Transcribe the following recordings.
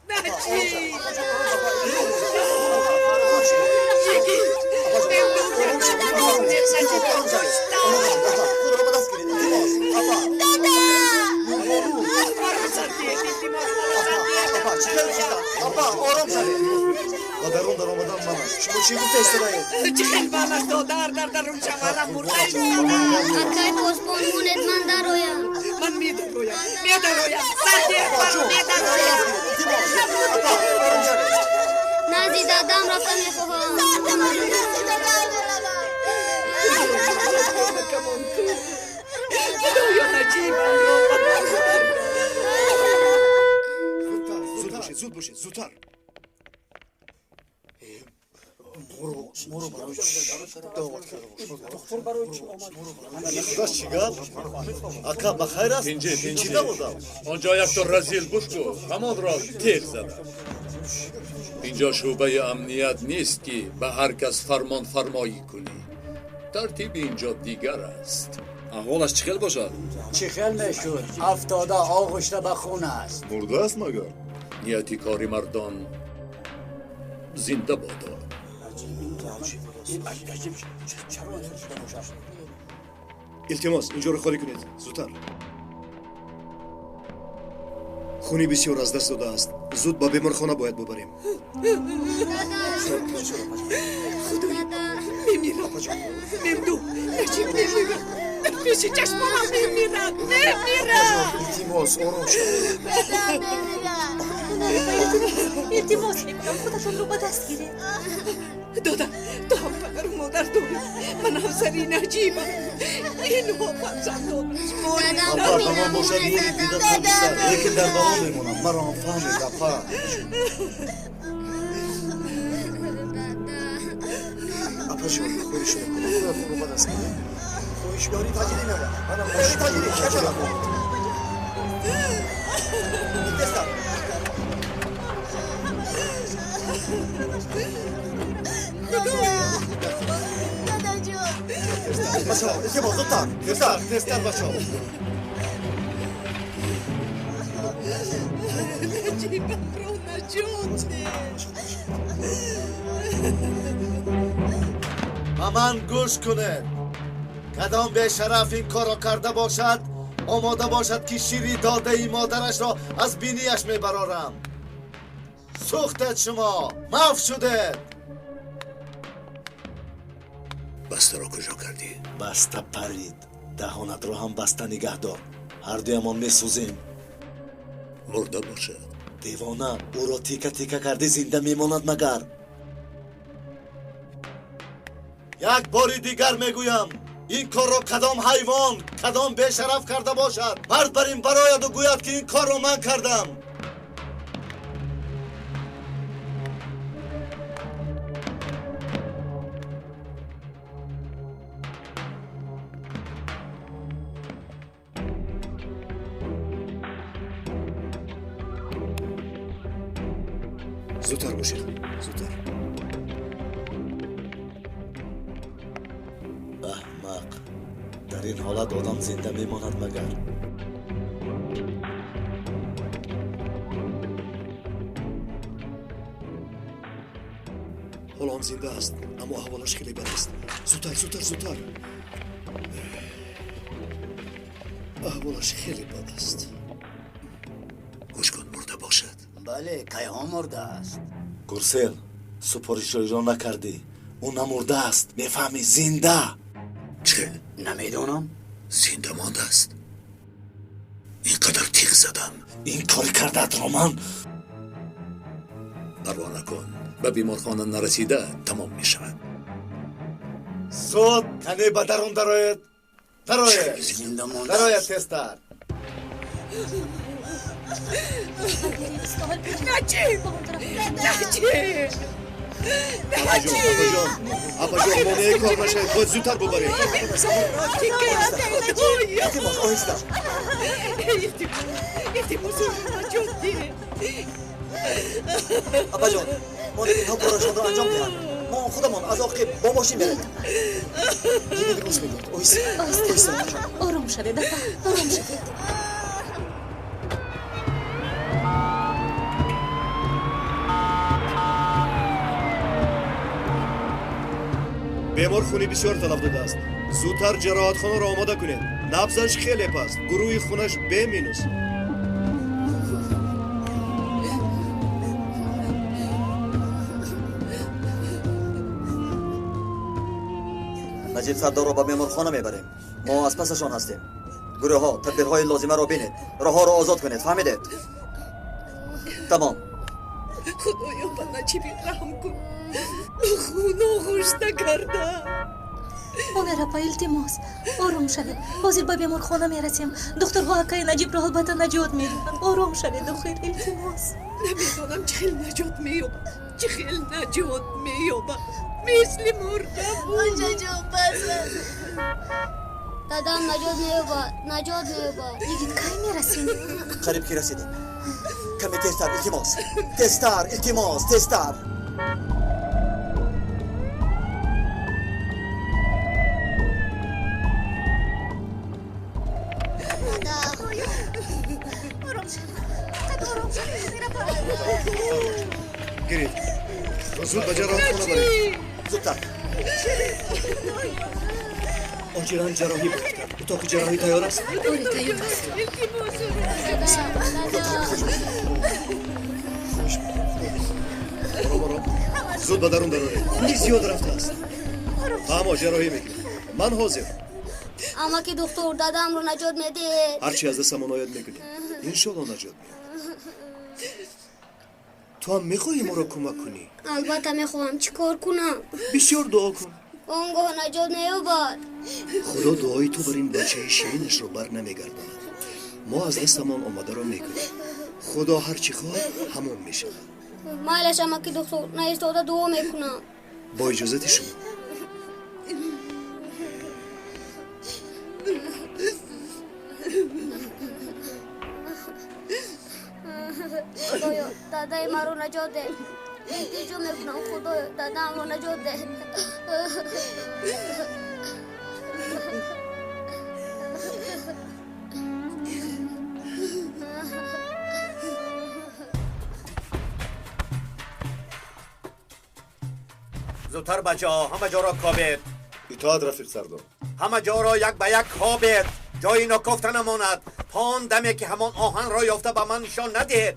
نجیب Darun daramadan bana. Şu çiğ bu testlerayı. چخیل بالا تو در اون شوارم مرده Akkay postpon munet man daroyam. من میدرویم سردیه میدرویم Nazi dadam raftam mefoham. خدایا نجیب زود باشه زودتر برو برای خدا چیگار اکا بخیر است چی نبودم آنجا یک تا رزیل گوش کن همان را تیر زدن اینجا شعبه امنیت نیست که به هر کس فرمان فرمایی کنی ترتیب اینجا دیگر است احوالش چخل باشد؟ چخل میشود 70 آغشته به خون است مرده است مگر نیتی کاری مردان زنده بادا التماس اینجا رو خالی کنید زودتر خونی بسیار از دست داده است زود با بیمارخانه باید ببریم میمیرم نمدو نجیب میمیرم پیش چشمانم میمیرم التماس آرام شد التماس میکنم خودشون رو با دست گیره دادم تو هم پدر و مادر داری من همسری نجیبم اینو فرزند دارم اپا تمام باشد موری دیده خودستر لیکن در بابا میمونم مرا هم فهمید اپا اپا شما خوری شده کنم خودتون رو با دست گیره خویش بیاری تاجری نبود منم باشی تاجری کجا نبود دستم بچه ها یکی با زودتر تستر بچه ها نجیبم رو نجاته همان گوش کنه کدام به شرف این کارو کرده باشد آماده باشد که شیری داده ای مادرش را از بینیش میبرارم سوختت شما معاف شده بسته را کجا کردی؟ بسته پرید دهانت رو هم بسته نگه دار هر دویمان میسوزیم مرده باشد دیوانه او را تیکه تیکه کرده زنده میماند مگر یک باری دیگر میگویم این کار را کدام حیوان کدام بیشرف کرده باشد مرد بر این براید و گوید که این کار را من کردم زودتر باشید زودتر احمق در این حالت آدم زنده میماند مگر حالا هم زنده است اما احوالش خیلی بد است زودتر احوالش خیلی بد است گوش کن مرده باشد بله کیهان مرده است گرسل سپارش را نکردی او نمرده است میفهمی زنده چه؟ نمیدونم زنده مانده است اینقدر تیغ زدم این کاری کردت رو من پروا نکن به بیمارخانه نرسیده تمام می شود زود کنی به درون درایت زنده مانده درایت است تستر نجیب اپا جان مانعه کار نشه باید زودتر ببریم التماس آهسته اپا جان ما اینها کارشان را انجام دهند ما خودمان از عاقب با ماشین بریم دیگه گوش بدید آهسته آروم شوید آروم شوید بیمار خونی بسیار طلب داده است. زودتر جراحتخانه را آماده کنید. نبضش خیلی پست. گروه خونش B-. نجیب سردار را به بیمارخانه میبریم. ما از پسشان هستیم. گروه ها تدبیرهای لازمه را بینید. راه ها را آزاد کنید. فهمیدید؟ تمام. خدایا به نجیبی رحم کن. ناخوش نکرده. هنر التماس آروم شوید. حاضر به بیمارخانه میرسیم. دکترها اکای نجیب را البته نجات میدهند. آروم شوید دختر التماس. نمیدونم چه خیل نجات مییابم. چه خیل نجات مییابم. مثل مرده بود. آنجا جان بس دادام نجات میابد. دیگه کی میرسیم؟ قریب که رسیدیم. کمی تیزتر التماس. تیزتر التماس. تیزتر. گیرید. زود به جراحتخانه برید. زودتر. آنجیران جراحی باید. اتاق جراحی تیار است. برو. زود به درون دراره. زیاد رفته است. اما جراحی میکنیم. من حاضر. اما که دکتر دادام رو نجات میده. هرچی از دستمون آید میکنیم. انشالله نجات میاد. تو هم میخوایی ما را کمک کنی؟ البته میخوام. چیکار کنم؟ بسیار دعا کن. اونگاه نجات میابد. خدا دعای تو بر این بچه شیرینش رو بر نمیگرداند. ما از دستمان آمده را میکنیم. خدا هرچی خواهد همون میشه. مایلش اما که دکتر نایستاده دعا میکنم. با اجازت شما. خدایا دادای ما رو نجات ده. التجا میکنم خدایا دادام رو نجات ده. زودتر بچه ها همه جا را کابید. اطاعت رفیق سردار. همه جا را یک به یک کابید. جایی نکفته نماند. پان دمی که همان آهن را یافته به من نشان ندهید.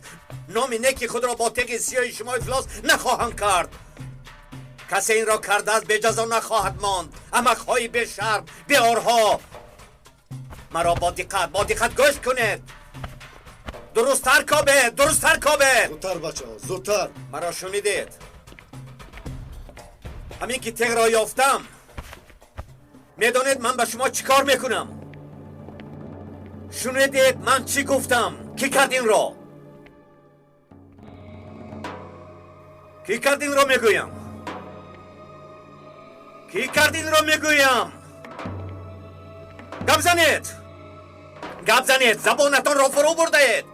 نام نیکی خود را با تیغ سیاه شما افلاس نخواهند کرد. کسی این را کرده است به جزا نخواهد ماند. امک‌های به شرم به آرها. مرا با دقت گوش کنید. درست‌تر کابید. زودتر بچه ها زودتر. مرا شنیدید؟ همین که تیغ را یافتم میدانید من به شما چی کار میکنم؟ شنیدید من چی گفتم؟ کی کرد این را؟ کی کرد این را میگویم؟ گپ زنید زبانتان را فرو بردید.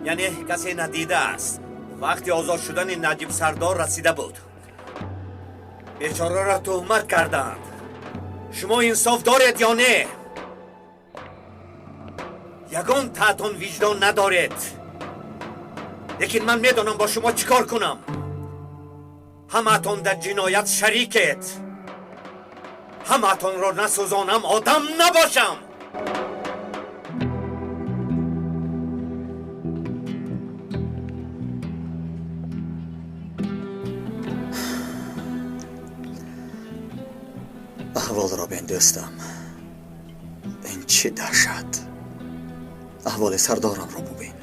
یعنی کسی ندیده است وقتی آزاد شدن نجیب سردار رسیده بود بیچاره را تهمت کردند. شما انصاف دارید یا نه؟ یگان تحتون وجدان ندارید. لیکن من میدانم با شما چیکار کنم. همتون در جنایت شریکید. همتون را نسوزانم آدم نباشم. احوال را بین دوستم. این چه دهشت. احوال سردارم را ببین.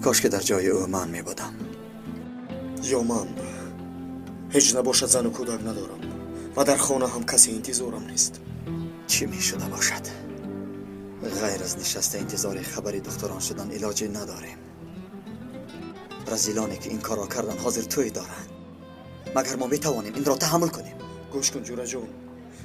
کاش که در جای او من می بودم. یا من هیچ نباشد زن و کودک ندارم و در خانه هم کسی انتظارم نیست. چی می شده باشد؟ غیر از نشسته انتظار خبری دختران شدن علاجی نداریم. رزیلانی که این کار را کردن حاضر توی دارند. مگر ما بتوانیم این را تحمل کنیم؟ گوش کن جورا جون.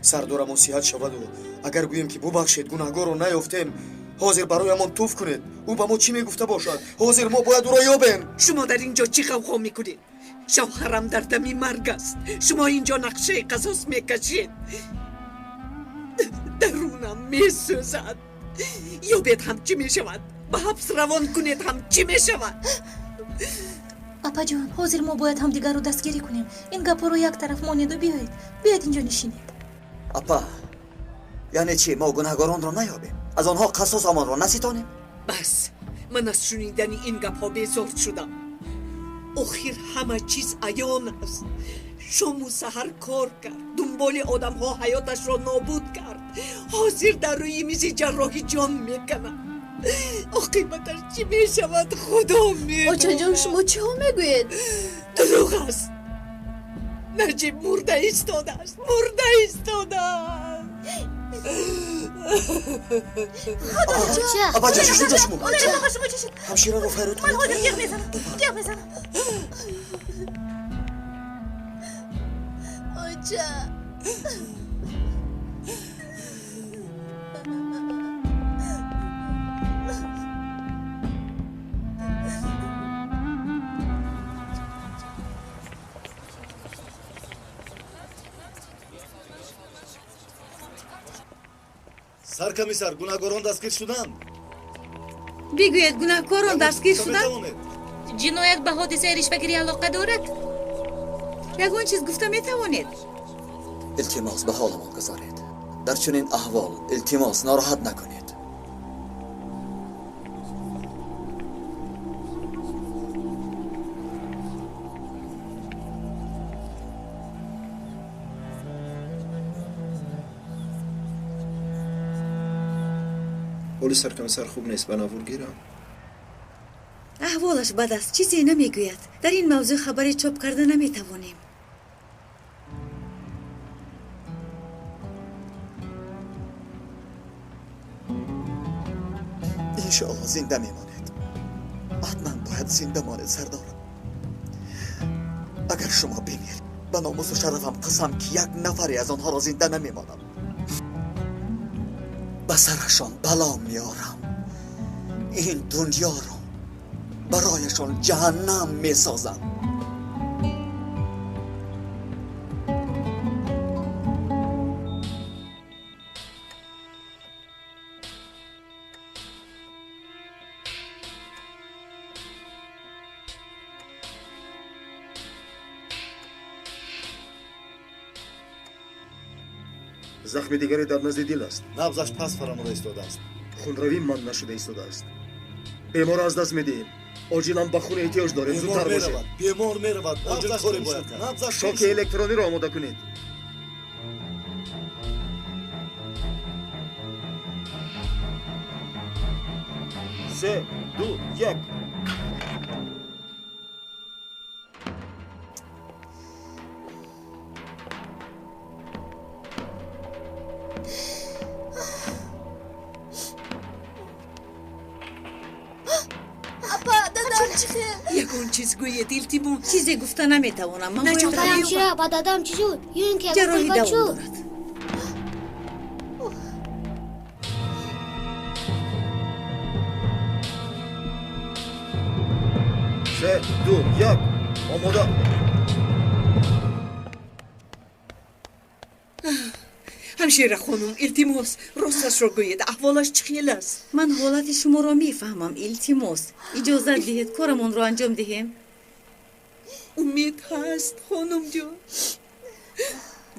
سردارمون صحت شود و اگر گوییم که ببخشید گناهگار رو نیافتیم حاضر برایمان توف کنید. او به ما چی میگفته باشد؟ حاضر ما باید او را یابیم. شما در اینجا چی غوغا میکنید؟ شوهرم در دم مرگ است. شما اینجا نقشه قصاص میکشید. درونم میسوزد. یابید هم چی میشود؟ به حبس روان کنید هم چی میشود؟ اپا апа ҷон ҳозир мо бояд ҳамдигарро дастгирӣ кунем ин гапҳоро як тараф монеду биёед инҷо нишинед апа яъне чӣ мо гунаҳгоронро наёбем аз онҳо қасосамонро наситонем بس من از شنیدن این گپ ها بیزار شدم آخر همه چیز عیان است شامو سحر کار کرد دنبال آدم ها حیاتش را نابود کرد حاضر در روی میز جراحی جان میکنه عاقبتش چی میشود خدا میدونه آچا جان شما چه ها میگوید؟ دروغ است نجیب مرده ایستاده است مرده ایستاده است апа ҷон чашмо чашмо апа шумо чишед ҳамшираро файрод ман кунед ҳозир ҷиғ мезанам آچا саркомиссар гунаҳгорон дастгир шуданд бигӯед гунаҳкорон дастгир шуданд метавонед ҷиноят ба ҳодисаи ришвагирӣ алоқа дорад ягон чиз гуфта метавонед илтимос ба ҳоламон гузоред дар чунин аҳвол илтимос нороҳат накунед ҳоли саркомиссар хуб нест ба навур гирам аҳволаш бад аст чизе намегӯяд дар ин мавзӯъ хабаре чоп карда наметавонем иншоалло зинда мемонед ҳатман бояд зинда монед сардорам агар шумо бимиред ба номусу шарафам қасам ки як нафаре аз онҳоро зинда намемонам ба сарашон бало меорам ин дуньёро барояшон ҷаҳаннам месозам захми дигаре дар назди дил аст набзаш пас фаромуда истодааст хунравӣ ман нашуда истодааст беморро аз даст медиҳем оҷилан ба хуне эҳтиёҷ дорем зудтар бошед бемор меравад оҷил коре бояд кард шоки электрониро омода кунед се ду як апа дадам чӣ хел ягон чиз гӯед илтимос чизе гуфта наметавонам ман бояд Чакай ҳамшира ба дадам чӣ шуд ёин ки ҷарроҳӣ ба давом шуд дорад се ду як омода ҳамшира хонум илтимос росташро гӯед аҳволаш чӣ хел аст ман ҳолати шуморо мефаҳмам илтимос иҷозат диҳед корамонро анҷом диҳем умед ҳаст хонумҷон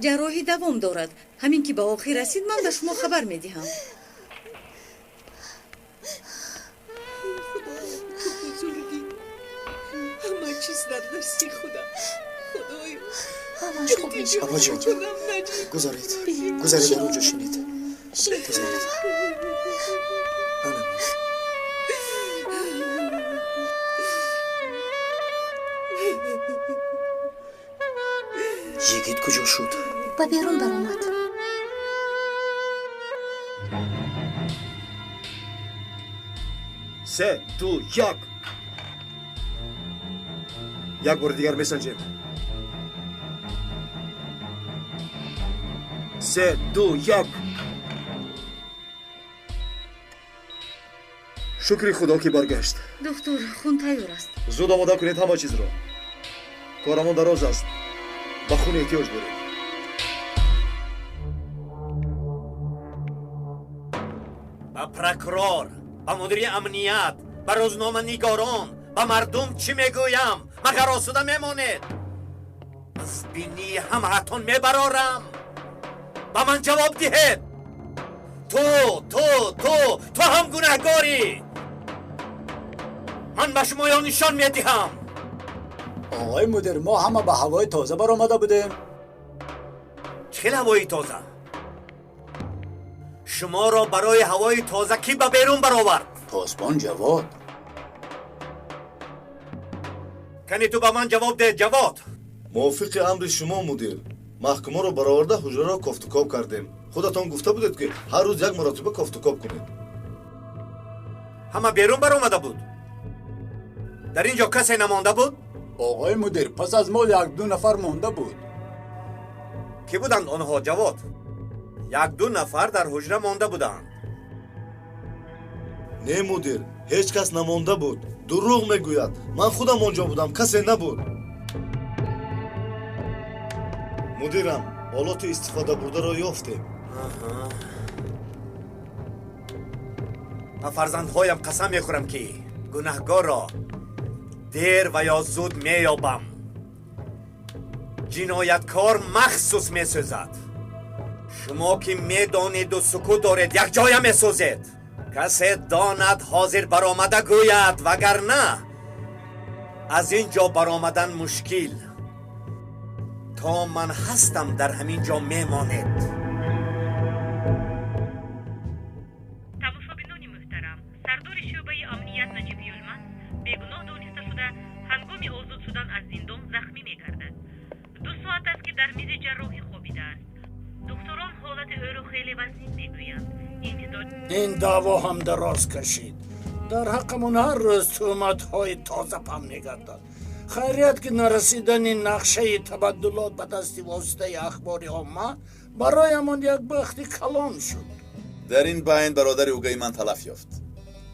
ҷарроҳӣ давом дорад ҳамин ки ба охир расид ман ба шумо хабар медиҳам бузургӣ ҳама чиз дар дасти худа худоё ҳамаш хуб мешавад апа ҷон کنم نجیب гузаред гузаред дар онҷо шинед гузаред ҳанам یگید کجا شد؟ ба берун баромад سه دو یک یک بار دیگر میسنجیم سه دو یک شکری خدا که برگشت دکتر خون تیار است زود آماده کنید همه چیز را کارمان دراز است به خون احتیاج داریم با پروکورور با مدیر امنیت با روزنامه نگاران با مردم چی میگویم مگر آسوده میمانید؟ از بینی همه‌تون میبرارم. با من جواب دهید. تو هم گناهگاری. من به شما یا نشان میدهم. آقای مدیر، ما همه به هوای تازه برآمده بودیم. چه هوای تازه؟ شما را برای هوای تازه کی به بیرون برآورد؟ پاسبان جواد. کنی تو به من جواب ده جواد. موافق امر شما مدیر. محکوما رو برآورده حجره را کافت و کاب کردیم. خودتان گفته بودید که هر روز یک مرتبه کافت و کاب کنید. همه بیرون برآمده بود. در اینجا کسی نمانده بود؟ آقای مدیر، پس از ما یک دو نفر مانده بود. کی بودند آنها جواد؟ یک دو نفر در حجره مانده بودند. نه مدیر، هیچ کس نمانده بود. دروغ میگوید. من خودم آنجا بودم، کسی نبود. مدیرم، آلات استفاده برده را یافتیم. من فرزندهایم قسم میخورم که گناهگار را دیر و یا زود مییابم. جنایتکار مخصوص میسوزد. شما که میدانید و سکوت دارید یک جایم میسوزید. کسی داند حاضر برآمده گوید، وگرنه از اینجا برآمدن مشکل. تا من هستم در همین جا میمانید. تماشابینان محترم، سردار شعبه امنیت نجیب یلمند بیگناه دانسته شده هنگام آزاد شدن از زندان زخمی میگردد. 2 ساعت است که در میز جراحی خوابیده است. دکتران حالت او را خیلی وسیع میگویند. این دعوا هم دراز کشید. در حقمون هر روز تهمت‌های تازه پم میگردد. خیریت که نرسیدن این نقشه تبدلات به دست واسطه اخبار عامه برایمان یک بخت کلان شد. در این بین برادر اوگای من تلف یافت.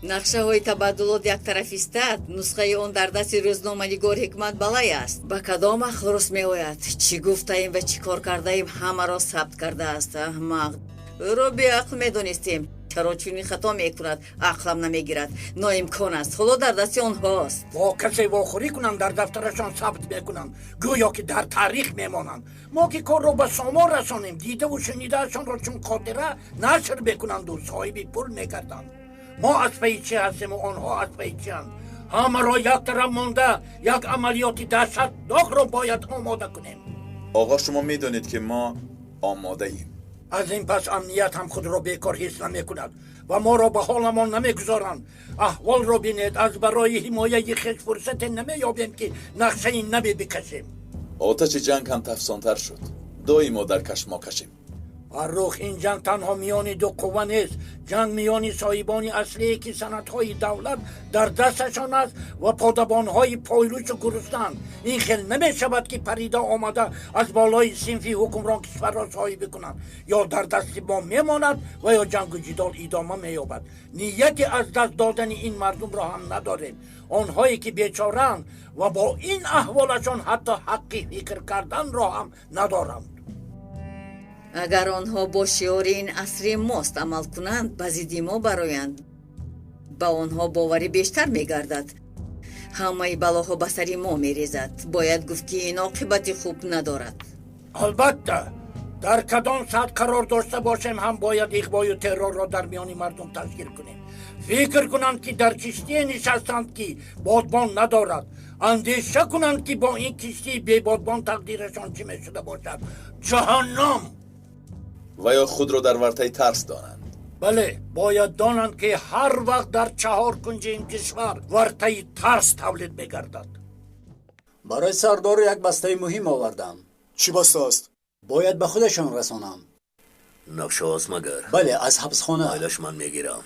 نقشه های تبدلات یک طرف استاد، نسخه آن در دست روزنامه نگار حکمت بالای است. با کدام خروس می آید؟ چی گفته ایم و چی کار کرده ایم همه را ثبت کرده است. احمق، او را بی عقل می دانستیم. چرا چونین خطا می کند؟ عقلم نمی گیرد. ناامکان است. حالا در دست آنهاست. با کسی واخوری کنند در دفترشان ثبت میکنند، گویا که در تاریخ میمانند. ما که کار را به سامان رسانیم، دیده و شنیدهشان را چون خاطره نشر بکنند و صاحب پول میگردند. ما از پیچی هستیم و آنها از پیچی هستند. همه را یک طرف مانده یک عملیات دهشت داغ را باید آماده کنیم. آقا شما میدانید که ما آماده ایم. از این پس امنیت هم خود را بیکار حس نمی کند و ما را به حالمان نمی گذارند. احوال را بینید، از برای حمایه خیش فرصت نمی یابیم که نقشه این نمی بکشیم. آتش جنگ هم تفسانتر شد. دوی ما در کشما کشیم. فرخ، این جنگ تنها میان دو قوه نیست. جنگ میان صاحبان اصلی که سندهای دولت در دستشان است و پادبانهای پایلوچ و گرسنه. این خیل نمی شود که پریده آمده از بالای صنفی حکمران کشور را صاحب کنند. یا در دست ما میماند و یا جنگ و جدال ادامه مییابد. نیتی از دست دادن این مردم را هم نداریم. آنهایی که بیچاره‌اند و با این احوالشان حتی حقی فکر کردن را هم ندارند. اگر آنها با شعار این عصر ماست عمل کنند، به ضد ما برآیند، با آنها باوری بیشتر میگردد. همه بلاها به سر ما میریزد. باید گفت که این عاقبت خوب ندارد. البته در کدام سطح قرار داشته باشیم هم باید اغوا و ترور را در میان مردم تشکیل کنیم. فکر کنند که در کشتی نشستند که بادبان ندارد. اندیشه کنند که با این کشتی بی بادبان تقدیرشان چه می شده باشد. جهنم. و یا خود را در ورطه ترس دانند. بله، باید دانند که هر وقت در 4 کنج این کشور ورطه ترس تولید می‌گردد. برای سردار یک بسته مهم آوردم. چی بسته است؟ باید به خودشان رسانم. نقشه است مگر؟ بله، از حبسخانه. فایلش من میگیرم.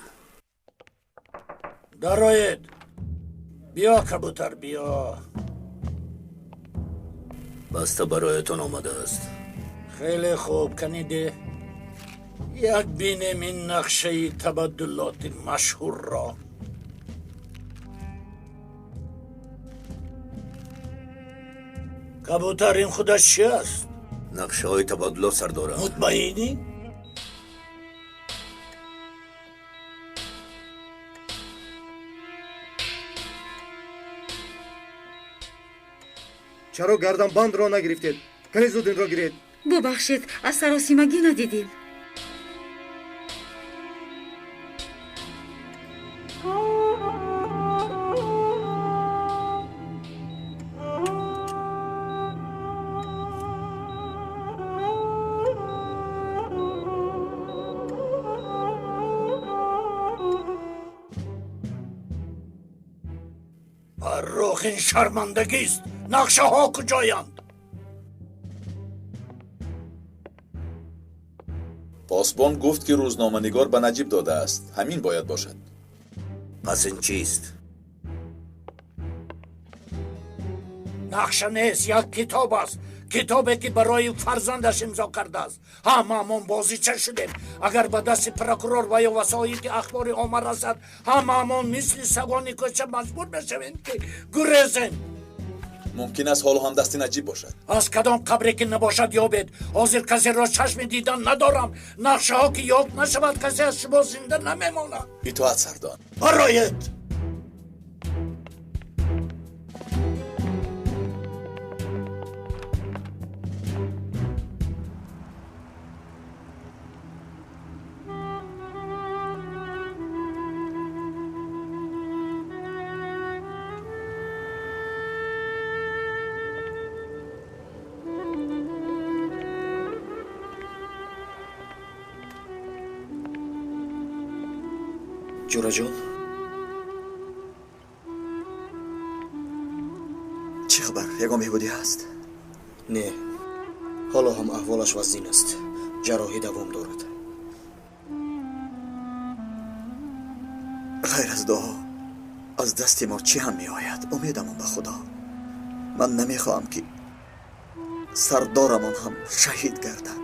درآید. بیا کبوتر بیا. بسته برایتون آمده است. خیلی خوب، کنیده یک بینیم این نقشه تبدلات مشهور را. کبوتر، این خودش چی است؟ نقشه های تبادلات سردارم. مطمئنی؟ чаро гарданбандро нагирифтед? Кани зуд инро гиред. бубахшед аз саросимагӣ надидим. فروخ این شرمندگی است. نقشه ها کجایند؟ پاسبان گفت که روزنامه‌نگار به نجیب داده است. همین باید باشد. پس این چیست؟ نقشه نیست، یک کتاب است. کتابی که برای فرزندش امضا کرده است. هممون بازیچه شدیم. اگر به دست پروکورور و یا وسایط اخبار عامه رسد، هممون مثل سگان کوچه مجبور بشویم که گریزیم. ممکن است حال هم دست نجیب باشد. از کدام قبری که نباشد یابید. حاضر کسی را چشم دیدن ندارم. نقشه ها که یاب نشود کسی از شما زنده نمیماند. اطاعت سردار. برایت جوراجون چی خبر؟ یگان بهبودی هست؟ نه حالا هم احوالش وزین است. جراحی دوام دارد. غیر از دعا از دست ما چی هم می آید؟ امیدمون به خدا. من نمیخواهم که سردارمون هم شهید گردد.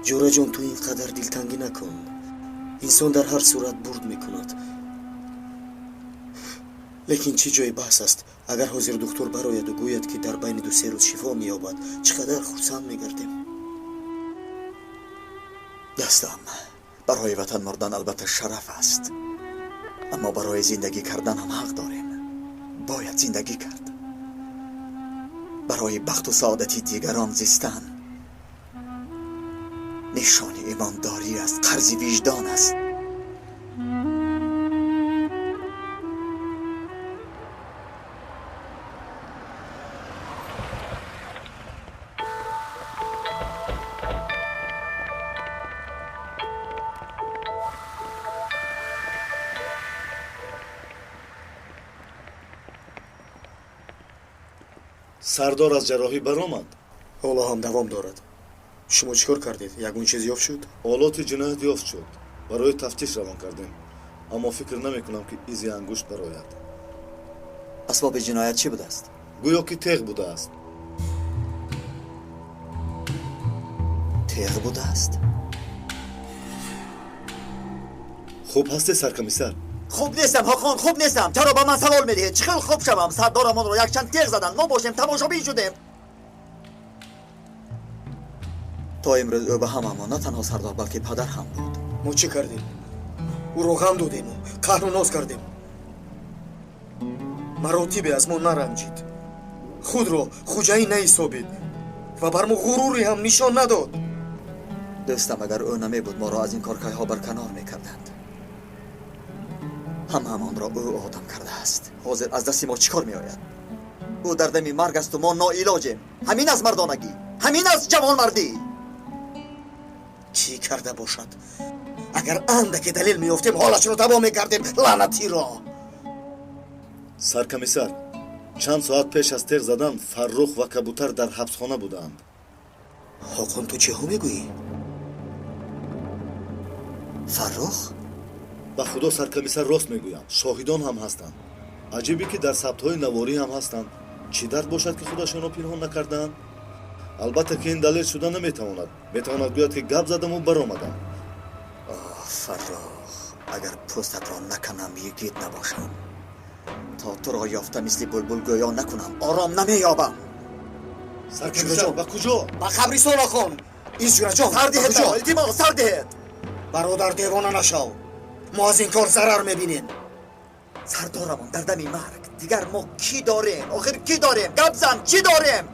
جوراجون تو اینقدر دلتنگی نکن. انسان در هر صورت برد میکند. لیکن چی جای بحث است؟ اگر حاضر دکتر براید و گوید که در بین 2-3 روز شفا مییابد، چقدر خرسند میگردیم. دستم برای وطن مردن البته شرف است، اما برای زندگی کردن هم حق داریم. باید زندگی کرد. برای بخت و سعادتی دیگران زیستن نشان ایمانداری است، قرض وجدان است. سردار از جراحی برآمد. حالا هم دوام دارد. شما چیکار کردید؟ یگون چیز یافت شد؟ آلات جنایت یافت شد. برای تفتیش روان کردیم. اما فکر نمیکنم که ایزی انگشت براید. اسباب جنایت چی بوده است؟ گویا که تیغ بوده است. تیغ بوده است؟ خوب هستی سرکمیسر؟ خوب نیستم حاکان، خوب نیستم. چرا با من سوال میدهید؟ چه خیلی خوب شوم؟ سردارمون رو یک چند تیغ زدن. ما باشیم تماشابین شدیم. تا امروز او به هممون نه تنها سردار بلکه پدر هم بود. ما چه کردیم؟ او رو غم دادیم و قهر و ناز کردیم. مراتب از ما نرنجید. خود را خوجایی نحسابید و بر ما غروری هم نشان نداد. دوستم اگر او نمی بود ما را از این کارهای ها برکنار میکردند. هممان را او آدم کرده است. حاضر از دست ما چیکار می آید؟ او در دم مرگ است و ما ناعلاجیم. همین از مردانگی، همین از جوانمردی. چی کرده باشد؟ اگر اندکی دلیل میافتیم حالش رو تمام میکردیم. لعنتی را. سرکمیسر، چند ساعت پیش از تیغ زدن فرخ و کبوتر در حبسخانه بودند. حاکم تو چه ها میگویی؟ فرخ؟ به خدا سرکمیسر راست میگویم. شاهدان هم هستند. عجیبی که در ثبت‌های نواری هم هستند. چی درد باشد که خودشان را پنهان نکردند؟ البته که این دلیل شده نمیتواند. میتواند گوید که گپ زدم و برآمدم. فرخ، اگر پوستت را نکنم یکیت نباشم، تا تو را یافته مثل بلبل گویا نکنم آرام نمییابم. سرکمیسر به کجا؟ به قبرستان کن. این جوراجان سر دهید کجا؟ التماس سر دهید. برادر دیوانه نشو. ما از این کار ضرر میبینیم. سردارمون در دم مرگ دیگر ما کی داریم؟ آخر کی داریم؟ گبزن چی داریم؟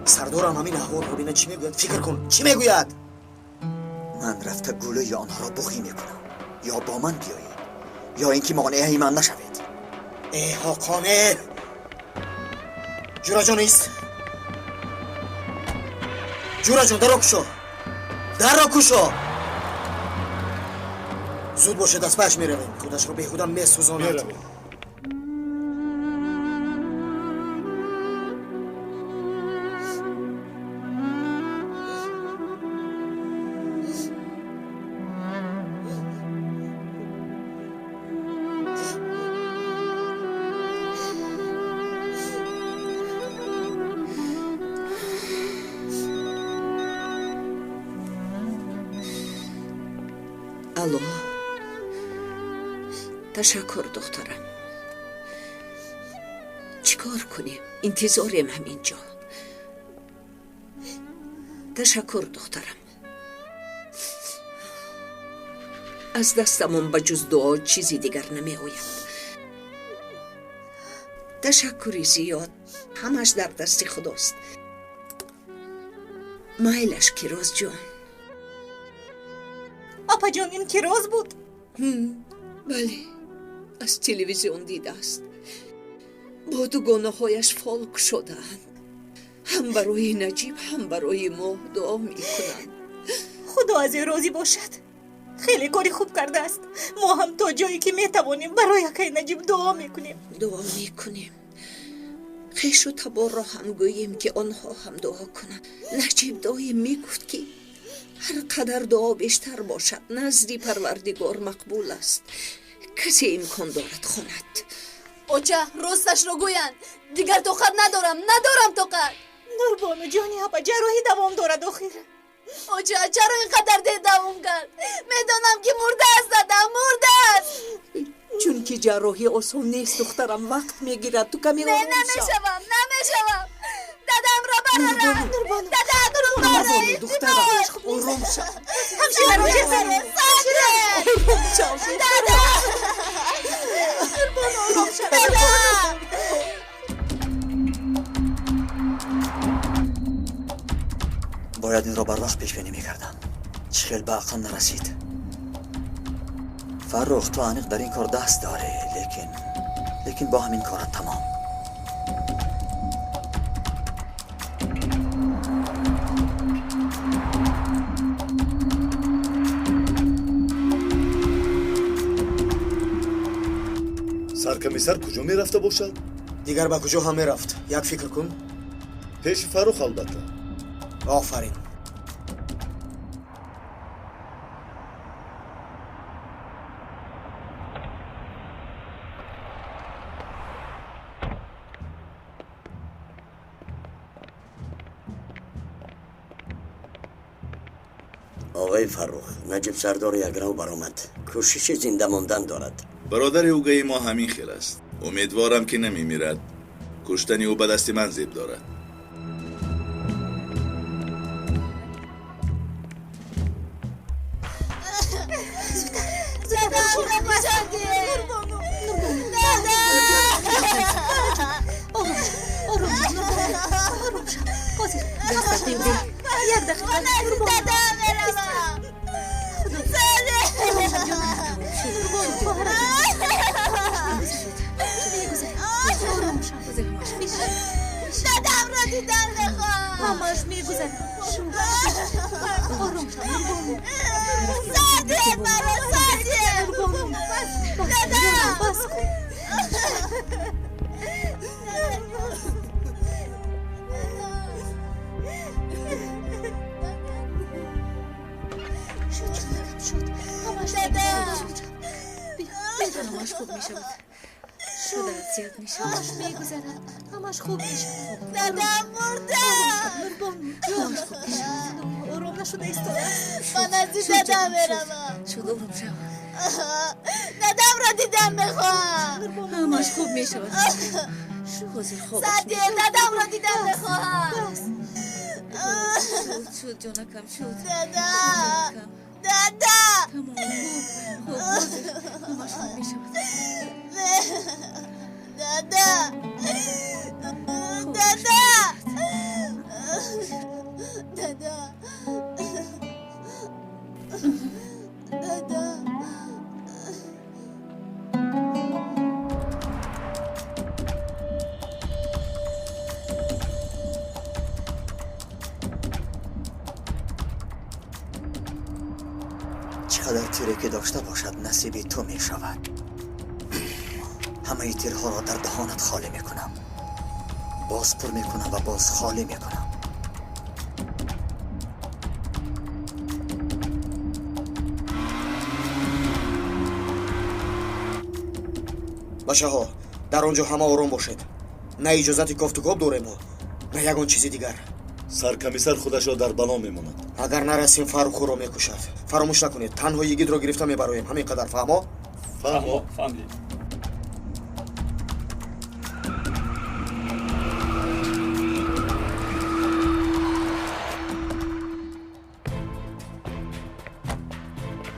سردارم همین احوال رو ببینه چی میگوید. فکر کن چی میگوید. من رفته گلوی آنها را بخی میکنم. یا با من بیایید یا اینکه مانع من نشوید. ای حاکانه جورا جان نیست. جورا جان در را کشو، در را کشو. زود باشه دست بهش میرویم. خودش رو بیهوده میسوزاند. الو تشکر دخترم. چیکار کنیم؟ انتظاریم همینجا. تشکر دخترم. از دستمون به جز دعا چیزی دیگر نمی آید. تشکری زیاد. همش در دست خداست. مایلش کیروز جان. آپا جان این کیروز بود؟ بله، از تلویزیون دیده است. با دوگانه‌هایش فالک شدند. هم برای نجیب هم برای ما دعا میکنند. خدا از این راضی باشد. خیلی کاری خوب کرده است. ما هم تا جایی که میتوانیم برای اکای نجیب دعا میکنیم. دعا میکنیم. خیش و تبار را هم گوییم که آنها هم دعا کنند. نجیب دایم میگفت که هر قدر دعا بیشتر باشد نزد پروردگار مقبول است. کسی امکان دارد خواند. اوچه راستش رو گوین. دیگر طاقت ندارم طاقت. نوربانو جانی آپا جراحی دوام دارد آخر. اوچه چرا اینقدر دیر دوام کرد؟ میدانم که مرده است دادم، مرده است. چون که جراحی آسان نیست دخترم، وقت میگیرد. تو کمی آروم شو. نمیشوم. دادم را برارم. دادم رو برارم. دخترم آروم شو. همشیره رو جزنه. آروم شو. باید این را بر وقت پیش بینی میکردم. چخیل به عقل نرسید. فرخ تو عنیق در این کار دست داره، لیکن با همین کارت تمام. سرکمیسر کجا می رفته باشد؟ دیگر به کجا هم میرفت. یک فکر کن. پیش فروخ البته. آفرین. آقای فروخ، نجیب سردار یک رو برآمد. کوشش زنده ماندن دارد. برادر اوگه ما همین خیل است. امیدوارم که نمی میرد. کشتنی او به دست من زیب دارد. دادم را دیدن بخواه. همش میگذره. آروم شو. سادی مرا سادی. دادم. بس کن. شد. همش خوب می شود. شده زیاد می شود. همش میگذره. همش خوب می شود. دادم مرده. همش خوب می شود. آروم نشده ایستاده. من از دادم بروم. شد آروم شو. دادم را دیدم بخواه. همش خوب می شود. حاضر خوابش سادی دادم را دیدم بخواه. شد جانکم شد. دادم. تمام خوب. همش خوب می شود. دادم. دادا چقدر تیری که داشته باشد نصیبی تو می شود. همه تیرها را در دهانت خالی می کنم، باز پر می کنم و باز خالی می کنم. بچه ها در آنجا همه آروم باشید. نه اجازت کافت و کاب داریم نه یگان چیزی دیگر. سرکمیسر خودش را در بلا میماند. اگر نرسیم فاروق را میکشد. فراموش نکنید تنها یگید را گرفته میبرایم. همین قدر فهمو؟ فهمیدیم.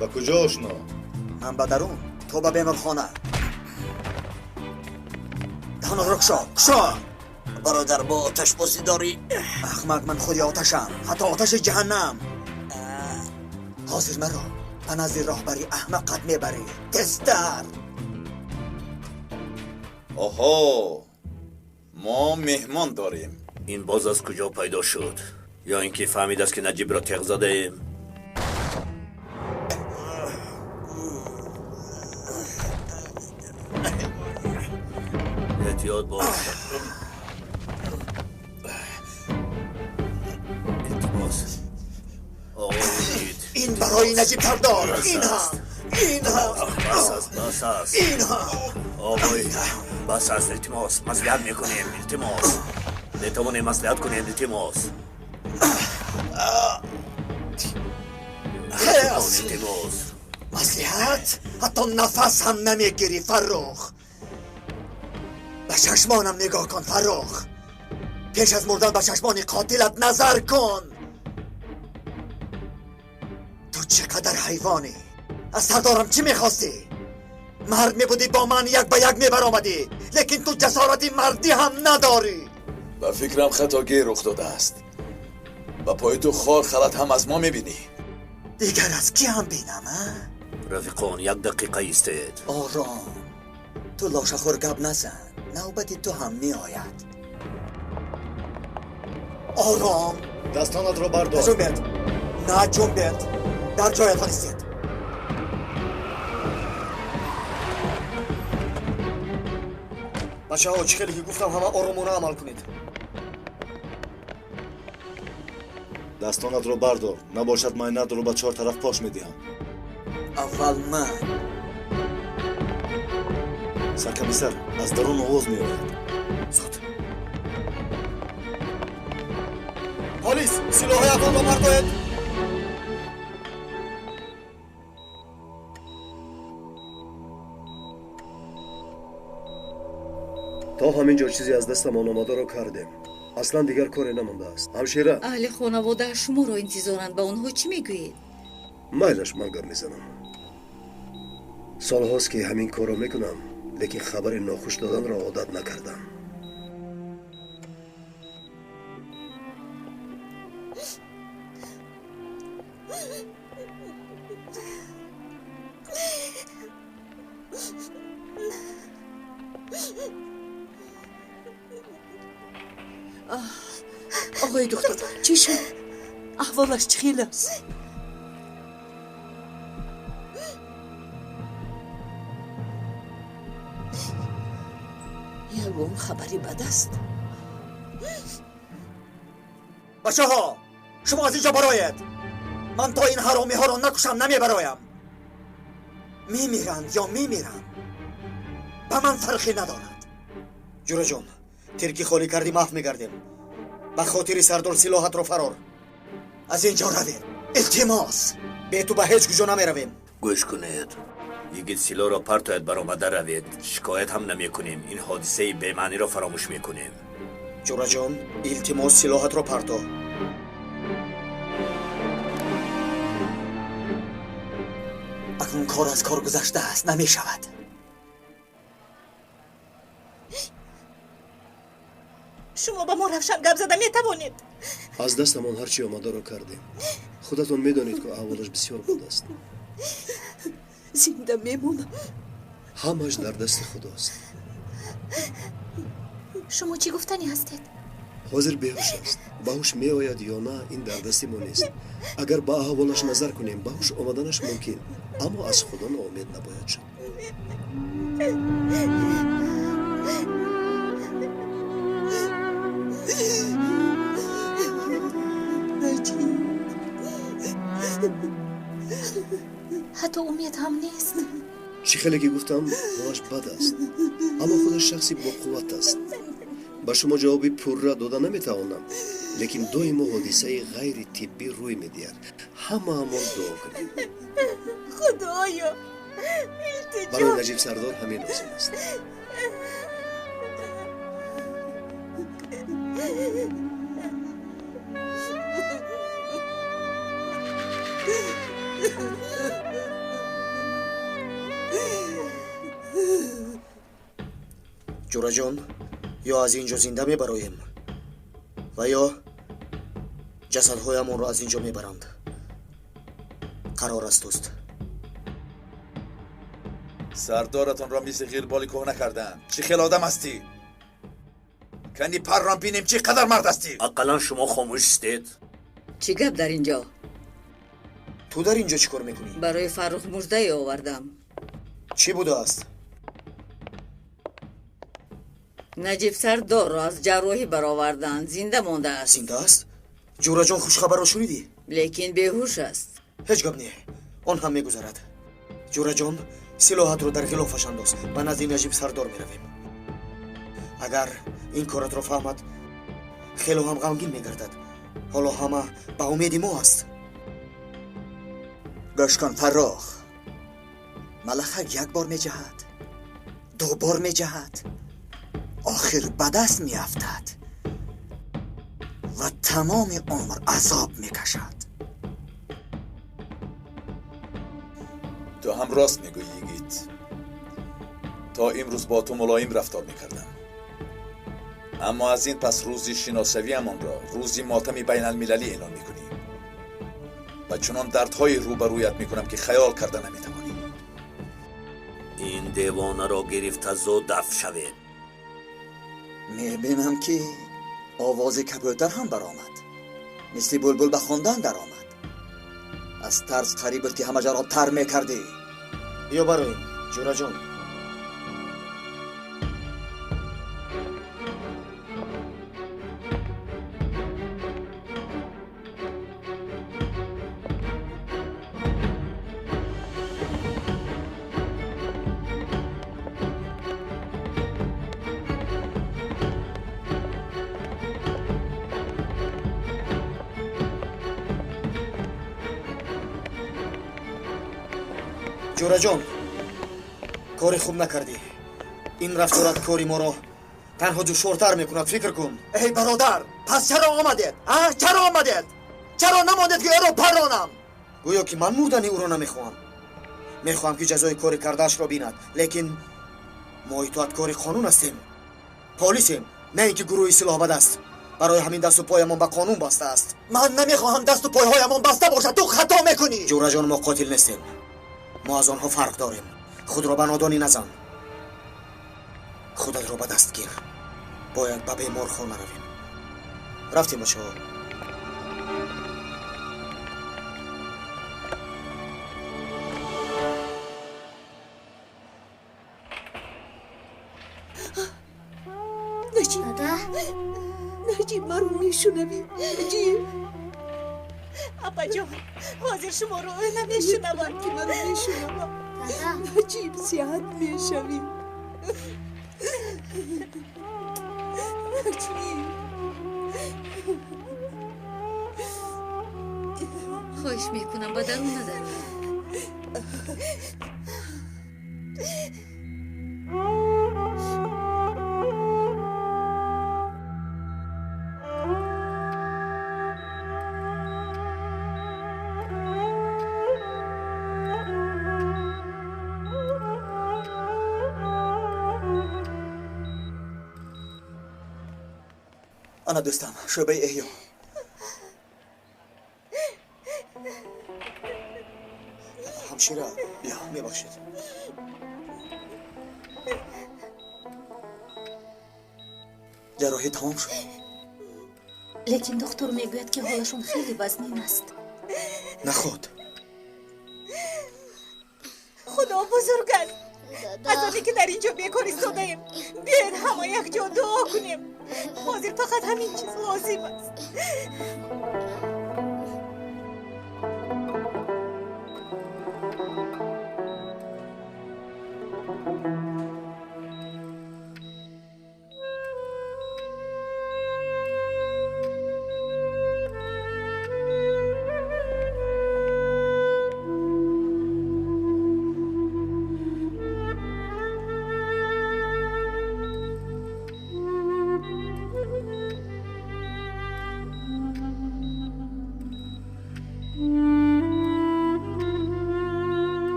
به کجا آشنا؟ من به درون، تو به بیمارخانه. دهان را کشا. برادر با آتش بازی داری؟ احمق، من خودی آتشم، حتی آتش جهنم. حاضر مرا به نزد راهبری احمقت میبری. تستر. آها، ما مهمان داریم. این باز از کجا پیدا شد؟ یا اینکه فهمید است که نجیب را تیغ زده ایم؟ احتیاط باش. التماس آقای مجید، این برای نجیب کردار. این هم بس است. آقای بس است. التماس مصلحت میکنیم. التماس نتوانیم مصلحت کنیم. التماس مصلحت؟ حتی نفس هم نمیگیری فرخ. به چشمانم نگاه کن فرخ. پیش از مردن به چشمان قاتلت نظر کن. تو چقدر حیوانی. از سردارم چی میخواستی؟ مرد میبودی با من یک به یک میبرآمدی، لیکن تو جسارتی مردی هم نداری. به فکرم خطاگیر رخ داده است. با پای تو خار خلط هم از ما میبینی. دیگر از کی هم بینم؟ رفیقان یک دقیقه ایستید. آرام. تو لاشه خور گپ نزن. نوبتی تو هم می آید. آرام. دستانت را بردار. نجنبید. نجنبید. در جایتان ایستید. بچه ها چه خیلی که گفتم همه آرامانه عمل کنید. دستانت را بردار. نباشد معاینت رو به 4 طرف پاش میدیم. اول من. سرکمیسر از درون آواز می آید. زود. پلیس سلاح افغان را بردارید. تا همینجا چیزی از دستمان آمده را کردیم. اصلا دیگر کاری نمانده است. همشیره اهل خانواده شما را انتظارند. به آنها چی میگویید؟ مایلش من گپ میزنم. سالهاست که همین کار را میکنم، لیکن خبر ناخوش دادن را عادت نکردم. آقای دکتر چی شد؟ احوالش چخیل است؟ یگون خبری بد است. بچه ها شما از اینجا براید. من تا این حرامی ها را نکشم نمیبرایم. میمیرند یا میمیرند به من فرقی ندارد. جورا جان ترکی خالی کردی محو میگردیم. به خاطر سردار سلاحت را فرار. از اینجا روید. التماس. به تو به هیچ کجا نمیرویم. گوش کنید. یگید سلاح را پرتاید برآمده روید. شکایت هم نمی کنیم. این حادثه بی‌معنی را فراموش میکنیم. جورا جان التماس سلاحت را پرتا. اکنون کار از کار گذشته است. نمی شود. شما با ما روشن گپ زده می توانید. از دستمان هرچی آمده را کردیم. خودتون میدانید که احوالش بسیار بد است. زنده میمونم. همش در دست خداست. شما چی گفتنی هستید؟ حاضر بیهوش است. باهوش می آید یا نه این در دست ما نیست. اگر با احوالش نظر کنیم باهوش آمدنش ممکن، اما از خدا ناامید نباید شد. حتی امید هم نیست. چی خیلی که گفتم حالش بد است، اما خودش شخصی با قوت است. با شما جوابی پر را داده نمیتوانم، لیکن دویما حادثه غیر طبی روی میدهد. همون دعا کنیم. خدایا برای نجیب سردار همین لازم است. جورا جان، یا از اینجا زنده میبرایم و یا جسدهایمان را از اینجا میبرند. قرار است دوست. سردارتان را مثل غیربالی کهنه کردن. چی خیل آدم هستی؟ کنی پر را بینیم چی قدر مرد هستی؟ اقلا شما خاموش استید. چی گپ در اینجا؟ تو در اینجا چی کار میکنی؟ برای فرخ مژده آوردم. چی بوده است؟ نجیب سردار را از جراحی برآوردند. زنده مانده است. زنده است؟ جورا جان خوش خبر را شنیدی؟ لیکن بیهوش است. هیچ گپ نیه، آن هم میگذرد. جورا جان، سلاحت رو در غلافش انداز و نزد نجیب سردار میرویم. اگر این کارت رو فهمد خیلی هم غمگین میگردد. حالا همه به امید ما است. گوش کن فرخ، ملخک یک بار میجهد، دو بار میجهد، آخر به دست میافتد و تمام عمر عذاب میکشد. تو هم راست میگویی گیت. تا امروز با تو ملایم رفتار میکردم، اما از این پس روزی شناسوی همان را روزی ماتم بین المللی اعلان میکنیم و چنان دردهای روبرویت میکنم که خیال کرده نمیتوانی. این دیوانه را گرفت زود دفع شوید. میبینم که آواز کبوتر هم برآمد، مثل بلبل به خواندن در آمد. از ترس قریب بود که همه جا را تر میکردی. بیا برای جورا جان. جورا جان، کاری خوب نکردی. این رفتارت کاری ما را تنها دشوارتر میکند. فکر کن. ای برادر، پس چرا آمدید؟ چرا آمدید؟ چرا نماندید که او را پرانم؟ گویا که من مردن او را نمیخواهم. میخواهم که جزای کاری کردهش را بیند، لیکن ما اطاعت کاری قانون هستیم. پلیسیم، نه اینکه گروه سلاح بد است. برای همین دست و پایمان به قانون بسته است. من نمیخواهم دست و پایهایمان بسته باشد. تو خطا میکنی. جورا جان، ما قاتل نیستیم. ما از آنها فرق داریم. خود را به نادانی نزن. خودت را به دست گیر. باید به بیمارخانه رویم. رفتیم بچه ها. نجیب، نجیب من رو میشنوی. نجیب اپا جان، حاضر شما رو نمیشنوم که من رو میشنوم. نجیب زیاد میشوی. نجیب خواهش میکنم با درون ندارم. انا دوستم، شعبه احیا. همشیره، بیا. بیا. میبخشید. جراحی تمام شد. لیکن دکتر میگوید که حالشون خیلی وزنین است. نه خود. خدا بزرگ است. از آنی که در اینجا بیکار ایستاده‌ایم بیاید همه یک جا دعا کنیم. حاضر فقط همین چیز لازم است.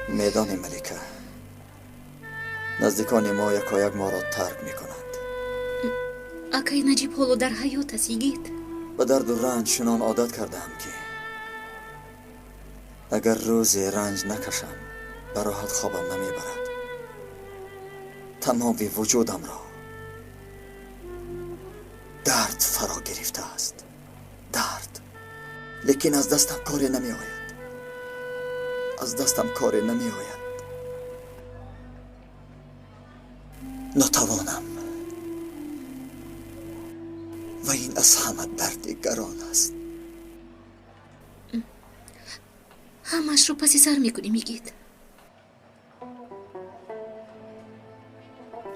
میدانی ملکه، نزدیکان ما یکایک ما را ترک می کنند. اکای نجیب حالو در حیات است یگید. به درد و رنج شنان عادت کردم که اگر روزی رنج نکشم به راحت خوابم نمیبرد. تمام وجودم را درد فرا گرفته است. درد. لیکن از دستم کاری نمی آید. از دستم کاری نمی آید. نتوانم. و این از همه درد گران است. همش رو پسی سر میکنی میگید.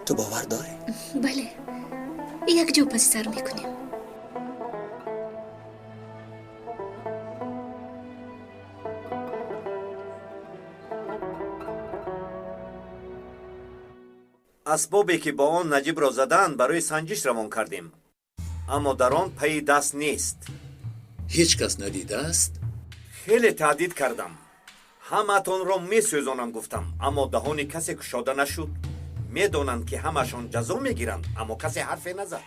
تو باور داری؟ بله، یک جو پسی سر میکنیم. اسبابی که با آن نجیب را زدن برای سنجش روان کردیم، اما در آن پی دست نیست. هیچ کس ندیده است؟ خیلی تهدید کردم، همتون را می سوزانم گفتم، اما دهان کسی گشاده نشد. میدونند که همشان جزا میگیرند، اما کسی حرفی نزد.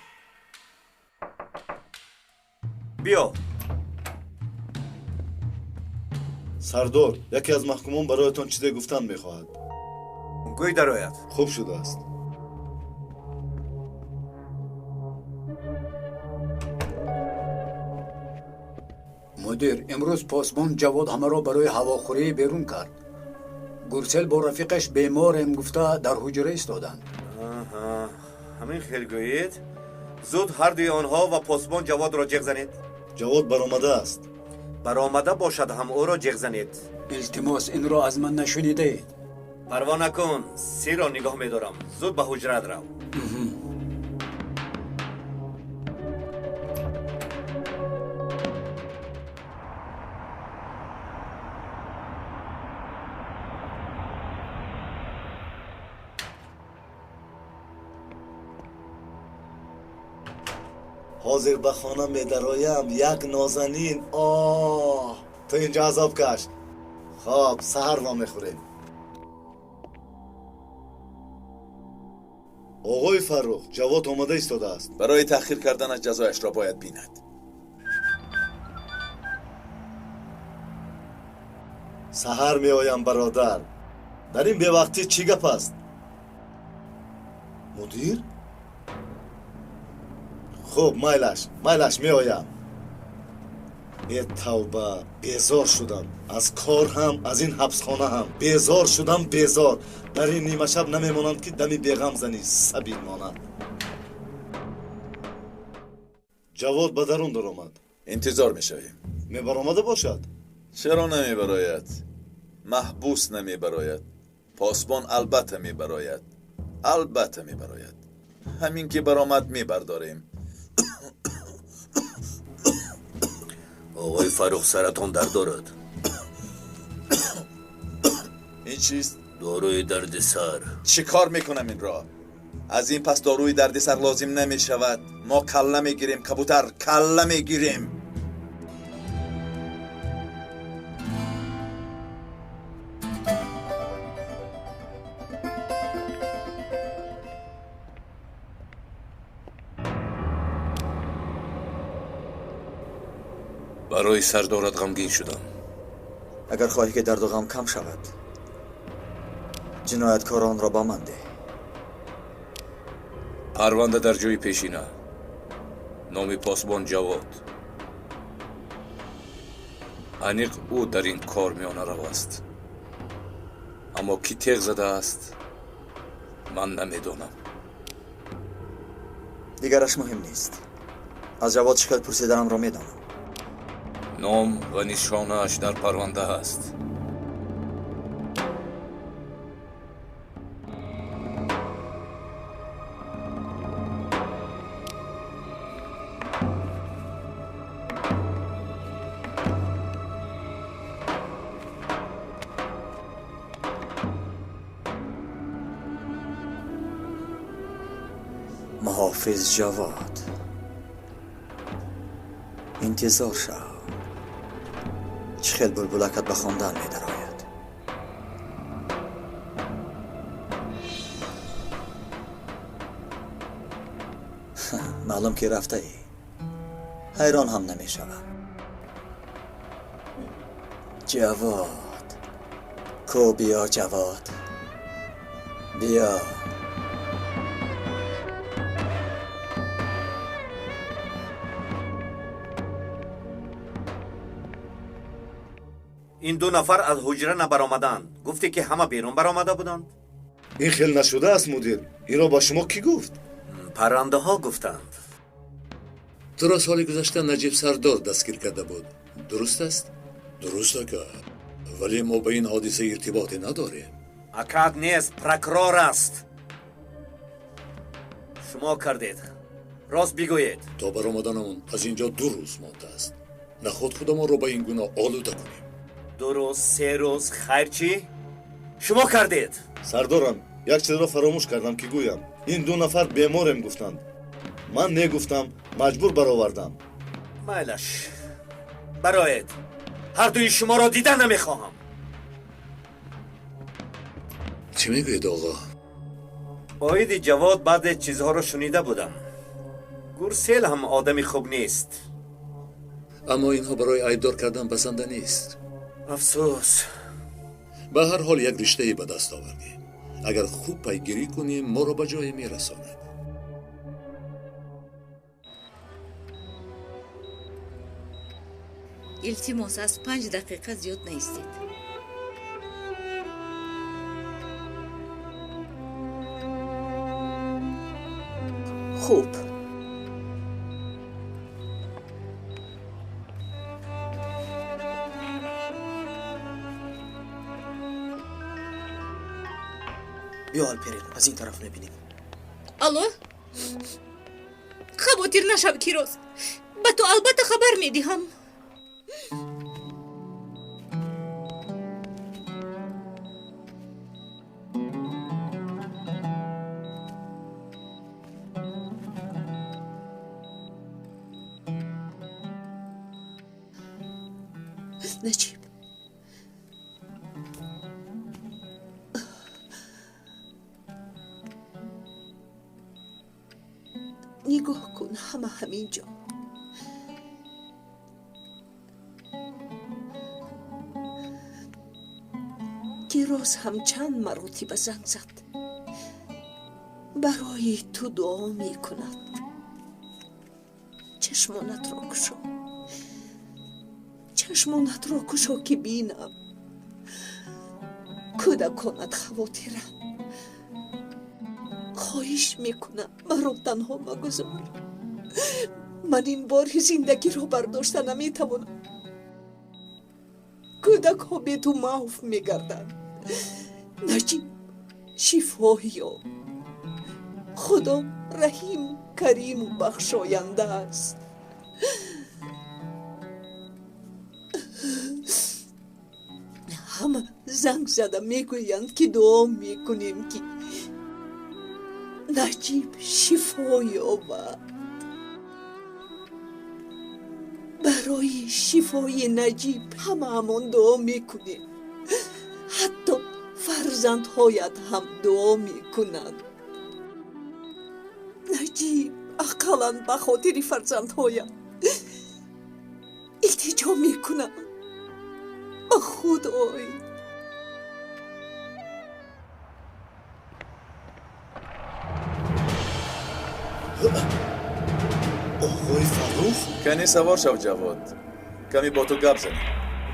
بیا. سردار، یکی از محکومان برایتان چیزی گفتن میخواهد. گوی درآید. خوب شده است. مدیر، امروز پاسبان جواد همه را برای هواخوری بیرون کرد. گرسل با رفیقش بیمارم گفته در حجره ایستادند. همین خیلی گویید؟ زود هر دوی آنها و پاسبان جواد را جغ زنید. جواد برآمده است. برآمده باشد هم او را جغ زنید. التماس این را از من نشنیده. پروا نکن، سی را نگاه می‌دارم. زود به حجره رو. حاضر به خانه می درایم یک نازنین. تو اینجا عذاب کش. خب سحر ما میخوریم. آقای فرخ، جواد آمده ایستاده است. برای تأخیر کردنش جزایش را باید بیند. سحر می آیم برادر. در این به وقتی چی گپ است؟ مدیر؟ خب مایلش می آیم. ای توبه، بیزار شدم از کار هم از این حبسخانه هم. بیزار شدم بیزار. در این نیمه شب نمیمانند که دمی بیغم زنی سبیل مانند. جواد به درون در آمد. انتظار میشویم. می برآمده باشد. چرا نمی براید؟ محبوس نمی براید. پاسبان البته می براید. البته می براید. همین که برآمد می برداریم. آقای فرخ سرطان درد دارد. این چیست؟ داروی درد سر. چی کار میکنم این را؟ از این پس داروی درد سر لازم نمی شود. ما کله میگیریم کبوتر، کله میگیریم. برای سردارت غمگین شدم. اگر خواهی که درد و غم کم شود جنایتکاران را با من ده. پرونده در جای پیشینه. نام پاسبان جواد. انیق او در این کار میانه رو است. اما کی تیغ زده است من نمیدانم. دیگرش مهم نیست. از جواد شکل پرسیدنم را میدانم. نام و نشانه‌اش در پرونده است. محافظ جواد، انتظار شو. چه خیل بلبلکت به خواندن می درآید. معلوم که رفته ای. حیران هم نمی شوم. جواد، کو بیا جواد، بیا. این دو نفر از حجره نبرآمدند. گفتی که همه بیرون برآمده بودند؟ این خیلی نشده است مدیر. این را با شما کی گفت؟ پرنده ها گفتند. تو را سال گذشته نجیب سردار دستگیر کرده بود. درست است؟ درست که ولی ما به این حادثه ارتباطی نداریم. اکاد نیست، پرکرور است. شما کردید. راست بگویید. تا برآمدنمون از اینجا 2 روز مانده است. نخود خودمان را به این گناه آلوده کنیم. 2 روز 3 روز خیر چی؟ شما کردید. سردارم یک چیز را فراموش کردم که گویم. این 2 نفر بیمارم گفتند. من نگفتم، مجبور برآوردم. مایلش برایید. هر دوی شما را دیدن نمیخواهم. چی میگوید آقا؟ آید جواد بعد چیزها را شنیده بودم. گورسل هم آدمی خوب نیست. اما اینها برای عیبدار کردن بسنده نیست. افسوس. به هر حال یک رشته به دست آوردیم. اگر خوب پیگیری کنیم ما را به جای میرساند. التماس از 5 دقیقه زیاد نیستید. خوب. بیا الپرین، از این طرف میبینیم. الو؟ خاطر نشو کیروز. به تو البته خبر میدهم. نجیب، نگاه کن، همه همینجا. کیروز هم چند مرتبه زنگ زد. برای تو دعا میکند. چشمانت را کشو. چشمانت را کشو که بینم. کودکانت خواطرم. خواهش میکنم مرا تنها مگذار. من این بار زندگی را برداشته نمیتوانم. کودک ها به تو معاف میگردند. نجیب، شفای یاب. خدا رحیم، کریم و بخشاینده است. همه زنگ زده میگویند که دعا میکنیم که نجیب شفا یابد. برای شفای نجیب همه همان دعا میکنیم. حتی فرزندهایت هم دعا میکنند. نجیب اقلا به خاطر فرزندهایت التجا کنم؟ خدای آقای فرخ کنی سوار شو جواد کمی با تو گپ زنیم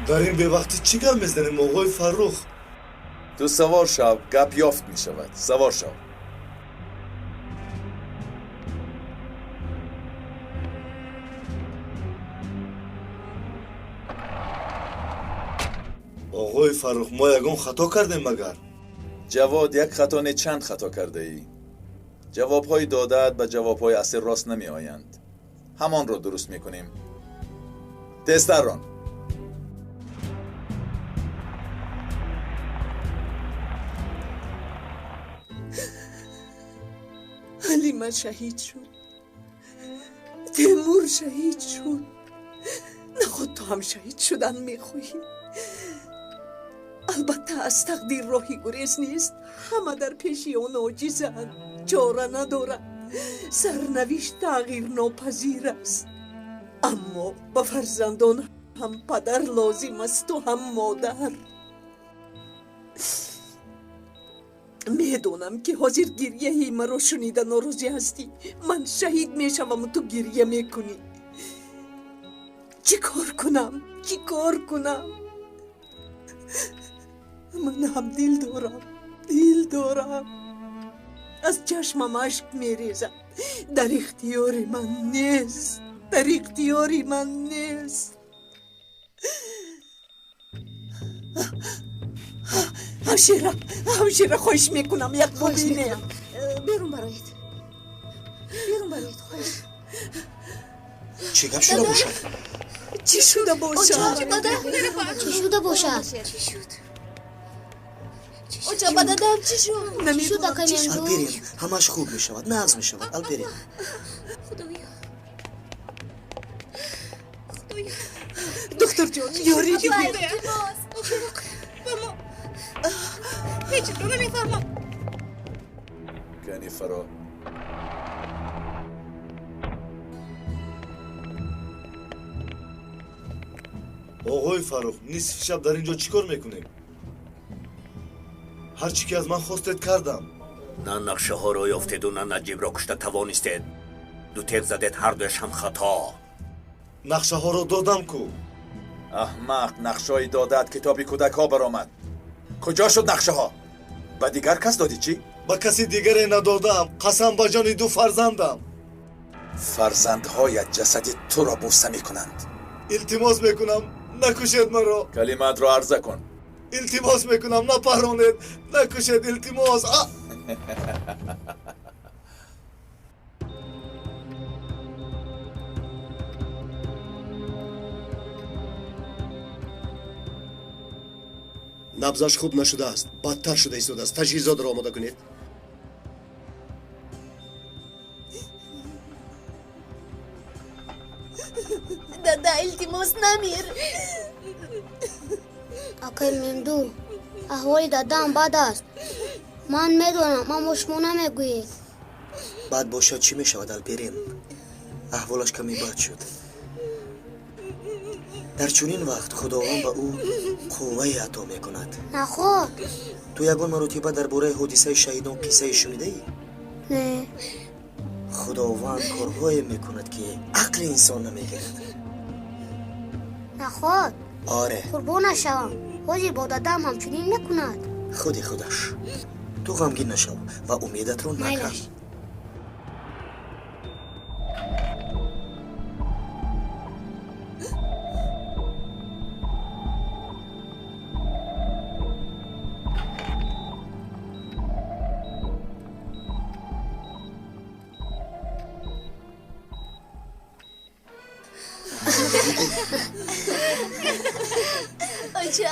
در این به وقتی چی گپ میزنیم آقای فرخ؟ تو سوار شو گپ یافت می شود سوار شو آقای فرخ ما یگان خطا کردیم مگر؟ جواد یک خطا نه چند خطا کرده ای جوابهای دادت به جوابهای اصل راست نمی آیند همان را درست می کنیم تستر ران حلیمه شهید شد تیمور شهید شد نخود تو هم شهید شدن میخواهی البته از تقدیر راهی گریز نیست همه در پیشی آن عاجزند چاره ندارند سرنوشت تغییر ناپذیر است اما به فرزندان هم پدر لازم است و هم مادر میدونم که حاضر گریه مرا شنیده ناراضی هستی من شهید میشوم و تو گریه میکنی چی کار کنم من هم دل دارم از چشمم اشک میریزد در اختیار من نیست همشیره خواهش میکنم یک ببینه بیرون برایید خواهش چی گپ شده باشد؟ چی شده باشد؟ اوچا بدادم چی شد؟ چی شد آقای ال امروز؟ بریم همش خوب میشود نغز میشود ال بریم دکتر جان یاری دیگه هیچ رو نمیفهمم کنی فرا آقای فرخ نصف شب در اینجا چیکار میکنیم؟ هرچی که از من خواستید کردم نه نقشه ها را یافتید و نه نجیب را کشته توانستید دو تیر زدید هر دوش هم خطا نقشه ها را دادم کو احمق نقشه‌ای دادت کتابی کودک ها برآمد کجا شد نقشه ها به دیگر کس دادی چی با کسی دیگری ندادم قسم به جان دو فرزندم فرزندهایت جسد تو را بوسه میکنند التماس میکنم نکشید مرا کلمات را عرضه کن التماس میکنم نپرانید نکشید التماس نبضش خوب نشده است بدتر شده ایستاده است تجهیزات را آماده کنید دادا التماس نمیر آقای ممدو احوال دادم بد است من میدونم اما شما نمیگویید بعد باشد چی میشود ال بریم احوالش کمی بد شد در چنین وقت خداوند به او قوه عطا میکند نخود تو یگان مرتبه درباره حادثه شهیدان قصه شنیده ای؟ نه خداوند کارهایی میکند که عقل انسان نمیگیرد نخود آره قربان شوم حاجی با دادم همچنین میکند خودش تو غمگین نشو و امیدت رو نکن اوچا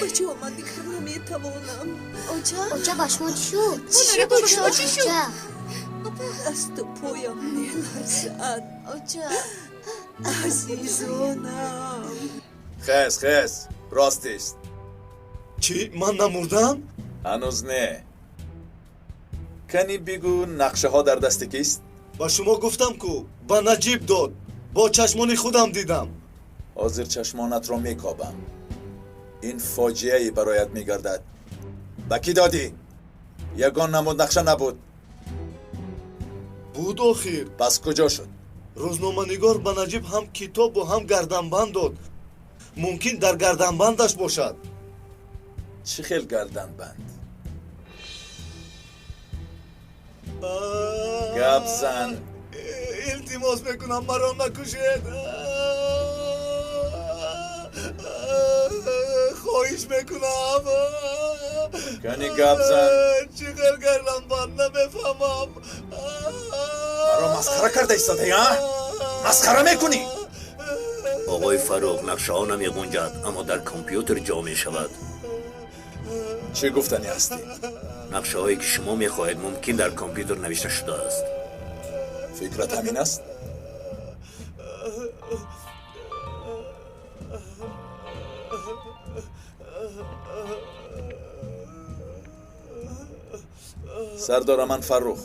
بچه من دیگر نمیتوانم اوچا با شما چی شد؟ چی شد؟ دست و پایم میلرزد اوچا عزیزانم خس راستیست چی؟ من نمردم؟ هنوز نه کنی بگو نقشه ها در دست کیست؟ با شما گفتم کو با نجیب داد با چشمانی خودم دیدم. حاضر چشمانت را میکابم. این فاجعه برایت میگردد. به کی دادی؟ یگان نمود نقشه نبود. بود آخیر. پس کجا شد؟ روزنامه‌نگار به نجیب هم کتاب و هم گردنبند داد. ممکن در گردنبندش باشد. چی خیل گردنبند؟ گپ زن. التماس میکنم مرا نکشید. خواهش میکنم. کنی گپ زن. چیکار کردم من نمیفهمم. مرا مسخره کرده ایستاده ها؟ مسخره میکنی؟ آقای فروغ نقشه ها نمی گنجد اما در کامپیوتر جا می شود. چه گفتنی هستی؟ نقشه هایی که شما می خواهید ممکن در کامپیوتر نوشته شده است. فکرت همین است؟ سردار من فروخ،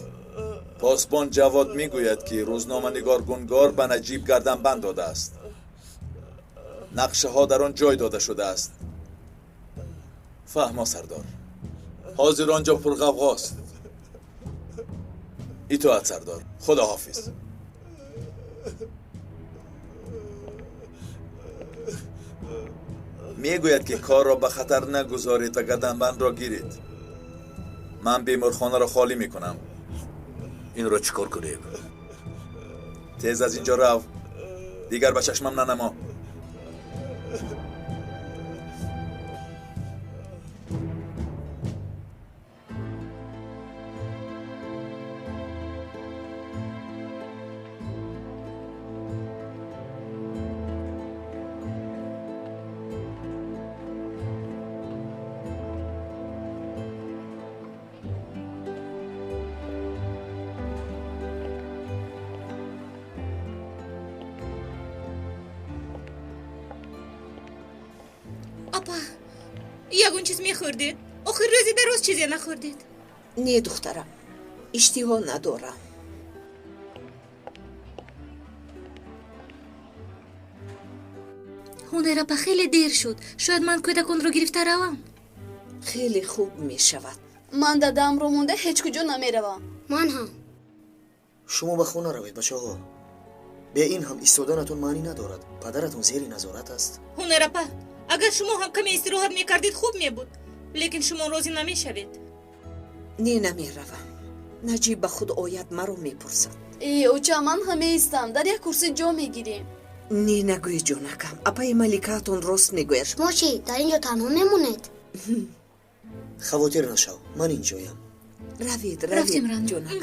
پاسبان جواد میگوید که روزنامه نگار گنگار به نجیب گردنبند داده است. نقشه ها در آن جای داده شده است. فهما سردار، حاضر آنجا پرغوغاست. اطاعت سردار، خدا حافظ. میگوید که کار را به خطر نگذارید تا گردنبند را گیرید. من بیمارخانه را خالی میکنم. این را چیکار کنیم؟ تیز از اینجا رو، دیگر به چشمم ننما. اپا یگون چیز میخوردید؟ آخر روزی در روز چیزی نخوردید؟ نه دخترم، اشتها ندارم. هنرپا خیلی دیر شد. شاید من کودکان رو گرفته روم. خیلی خوب میشود. من دادم رو مونده هیچ کجا نمیروم. من هم. شما به خونه روید بچه ها. به این هم ایستادنتون معنی ندارد. پدرتون زیر نظارت است. هنرپا اگر شما هم کمی استراحت میکردید خوب میبود، لیکن شما راضی نمیشوید. نه نمیروم. نجیب به خود آید مرا میپرسد. اوچا من همه ایستم، در یک کرسی جا میگیریم. نه نگوی جونکم، اپای ملکاتون راست میگوید. شما چی؟ در اینجا تنها میمونید؟ خواطر نشو، من اینجایم. روید رفتیم جونکم.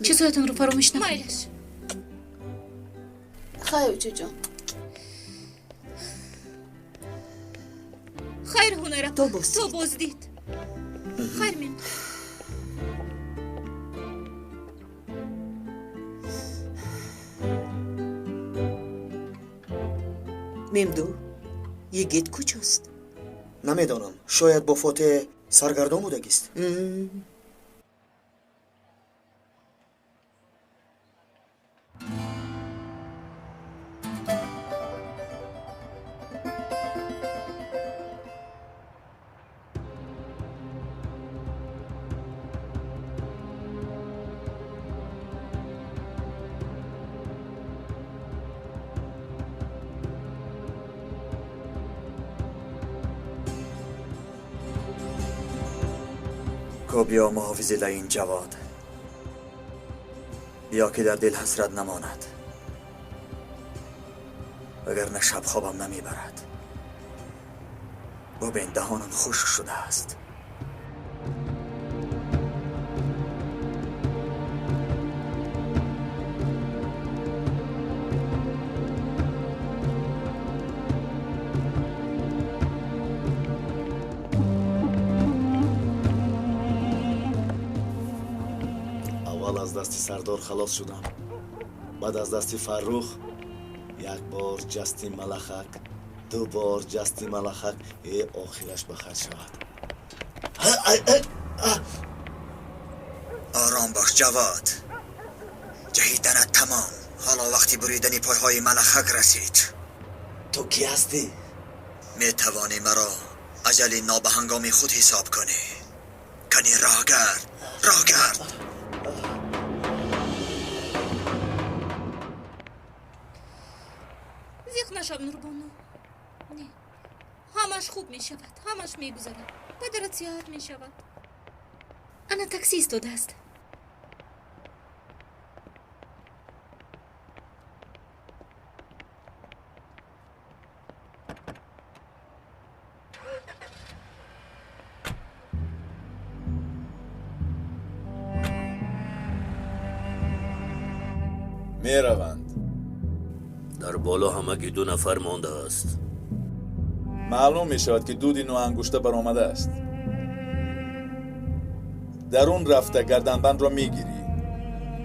چیزهایتون رو فراموش نکنید. خیر اوچا جان. خیر هنرپا، تو بازدید. خیر من. ممدو، یگید کجاست؟ نمیدانم، شاید با فاتح سرگردان بودگیست. بیا محافظی لین جواد، بیا که در دل حسرت نماند، وگرنه شب خوابم نمیبرد. ببین دهانم خشک شده است. از دست سردار خلاص شدم، بعد از دست فروخ یک بار جستی ملخک، دو بار جستی ملخک، آخرش بخیر شود. آرام باش جواد، جهیدنت تمام. حالا وقتی بریدنی پایهای ملخک رسید. تو کی هستی؟ می توانی مرا اجل نابهنگامی خود حساب کنی. کنی راه گرد. زیخ نشب نوربانو. نه. همش خوب می شود. همش می گذرد. پدرت سیاحت می شود. انا تاکسی استوده است. می روند. در بالا همگی 2 نفر مانده است. معلوم می شود که دودی نو انگشته برآمده است. در اون رفته گردنبند را می گیری.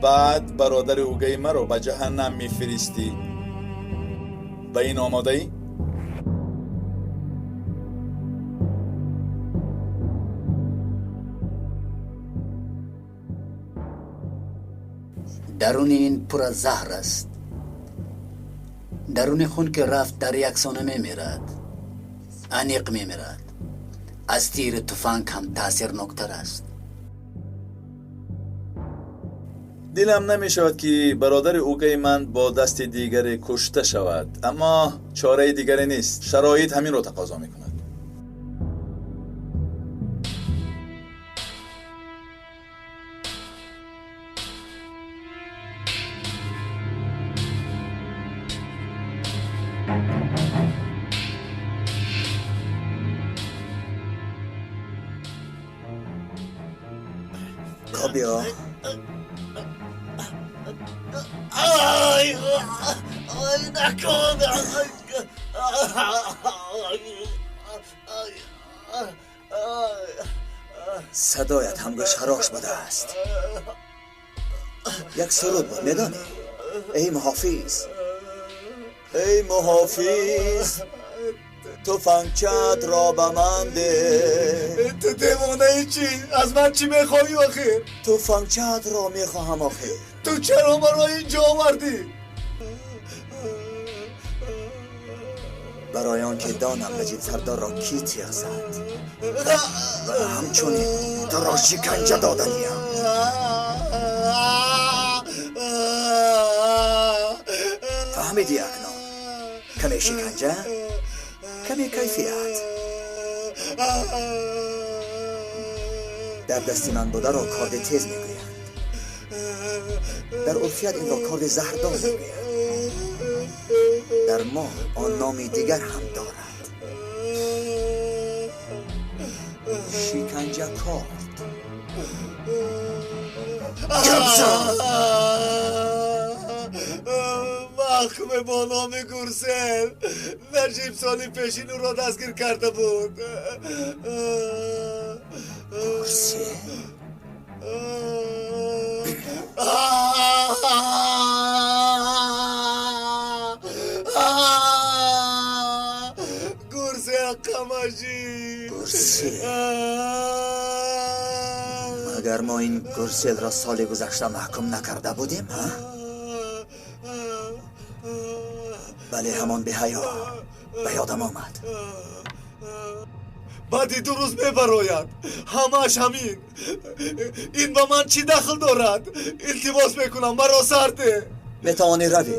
بعد برادر اوگه مرا به جهنم می فریستی. به این آماده ای؟ درون این پر از زهر است. درون خون که رفت در یکسانه میمیرد. انیق میمیرد. از تیر تفنگ هم تاثیرناکتر است. دلم نمی شود که برادر اوگه من با دست دیگری کشته شود، اما چاره دیگری نیست. شرایط همین رو تقاضا می کند. بیا. نکن. صدایت هم گوشخراش بوده است. یک سرود بود میدانی؟ ای محافظ، ای محافظ، تفنگچت را به من ده. تو دیوانه ای چی؟ از من چی میخوایی آخه؟ تفنگچت را میخواهم آخه. تو چرا مرا اینجا آوردی؟ برای آنکه دانم نجیب سردار را کی تیغ زد و همچنین تو را شکنجه دادنیم. فهمیدی اکنون؟ کمی شکنجه، کمی کیفیت. در دستی من بوده را کارد تیز میگویند. در عرفیت این را کارد زهردار میگویند. در ما آن نامی دیگر هم دارد. شکنجه کارد. محکوم با نام گرسل نجیب سالی پیشین او را دستگیر کرده بود. گرسل؟ گرسل قمجی. گرسل؟ مگر ما این گرسل را سال گذشته محکوم نکرده بودیم ها؟ بله همان به حیا به یادم آمد. بعدی 2 روز میبراید. همش همین. این با من چی دخل دارد؟ التماس میکنم مرا سرده. میتوانی روی،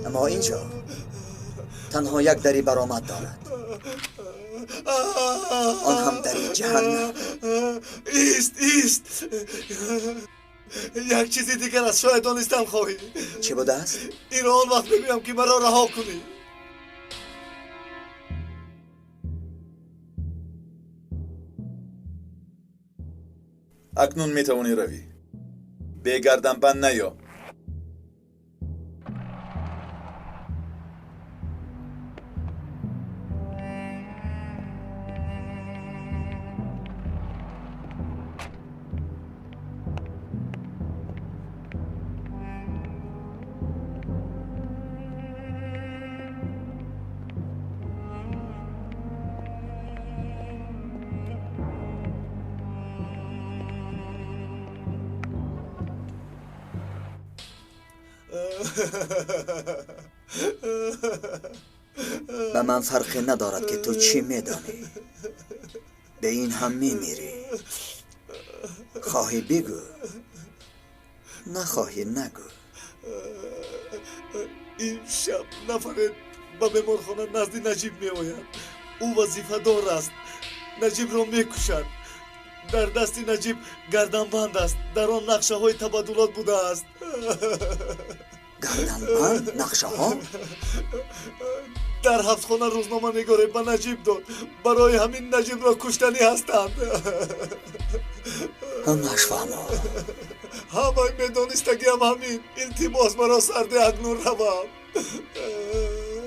اما اینجا تنها یک دری برآمد دارد، آن هم دری جهنم. ایست. یک چیزی دیگر از شاید دانستم خواهی. چی بوده است؟ این را آن وقت بگویم که مرا رها کنی. اکنون میتوانی روی. به گردنبند نیا. به من فرقی ندارد که تو چی میدانی. به این هم میمیری. خواهی بگو، نخواهی نگو. این شب نفرت به بیمارخانه نزد نجیب می آید. او وظیفه دار است. نجیب را می کشد. در دست نجیب گردنبند است. در آن نقشه های تبادلات بوده است. گردنبند؟ نقشه ها؟ در حبسخانه روزنامه نگاره به نجیب داد. برای همین نجیب را کشتنی هستند. همش فهمم. همه میدانستگی هم همین. التماس مرا سرد اکنون روم.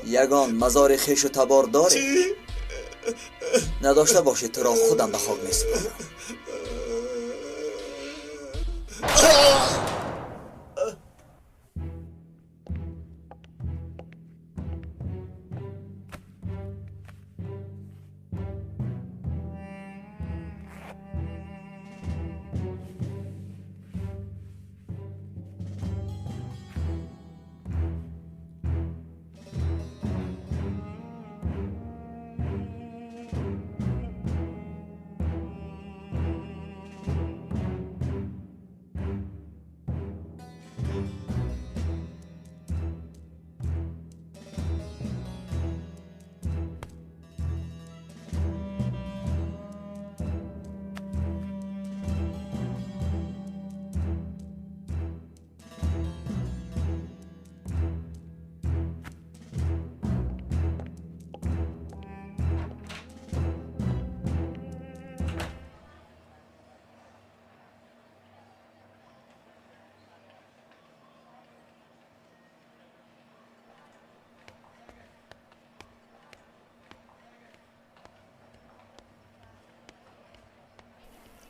یگان مزار خیش و تبار داری؟ چی؟ نداشته باشی تو را خودم به خاک میسپارم.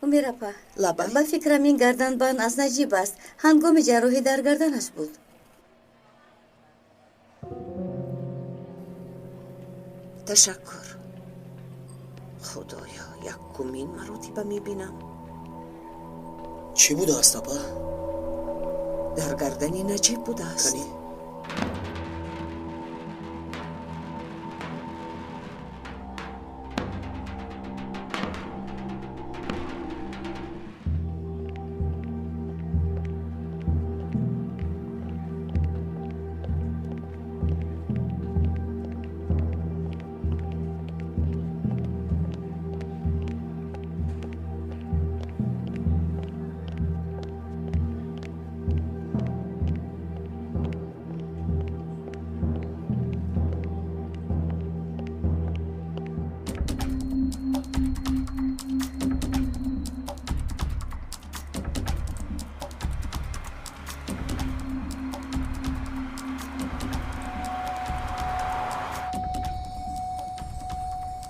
میرپا لابا با فکرم این گردنبند از نجیب است. هنگام جراحی در گردنش بود. تشکر. خدایا یکمین مرتبه میبینم. چی بوده است اپا؟ در گردن نجیب بوده است.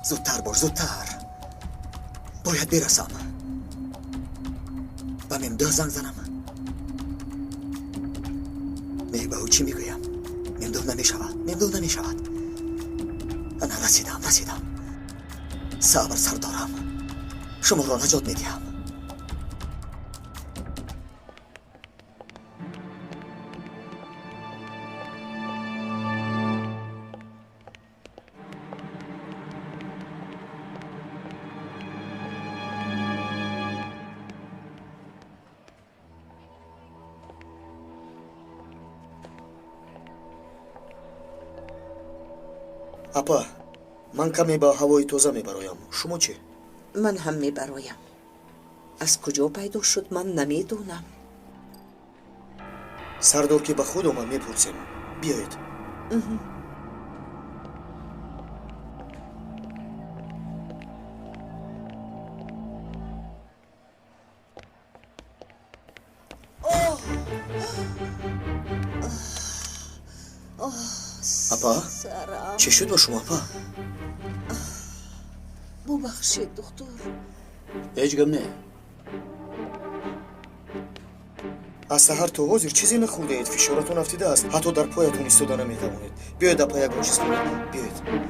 زودتر باش، زودتر. باید برسم. به ممدوح زنگ زنم. به او چی میگویم؟ ممدوح نمیشود. انا رسیدم. صبر سردارم. شما را نجات میدیم. اپا من کمی با هوای تازه میبرایم. شما چی؟ من هم میبرایم. از کجا پیدا شد من نمیدونم. سردار که به خود آمد میپرسیم. بیایید. اپا چی شد با شما اپا؟ ببخشید دکتر. هیچ گم نه. از سحر تا حاضر چیزی نخورده اید. فشارتون افتیده است. حتی در پایتون ایستاده نمیتوانید. بیایید اپا یک چیز کنید. بیایید.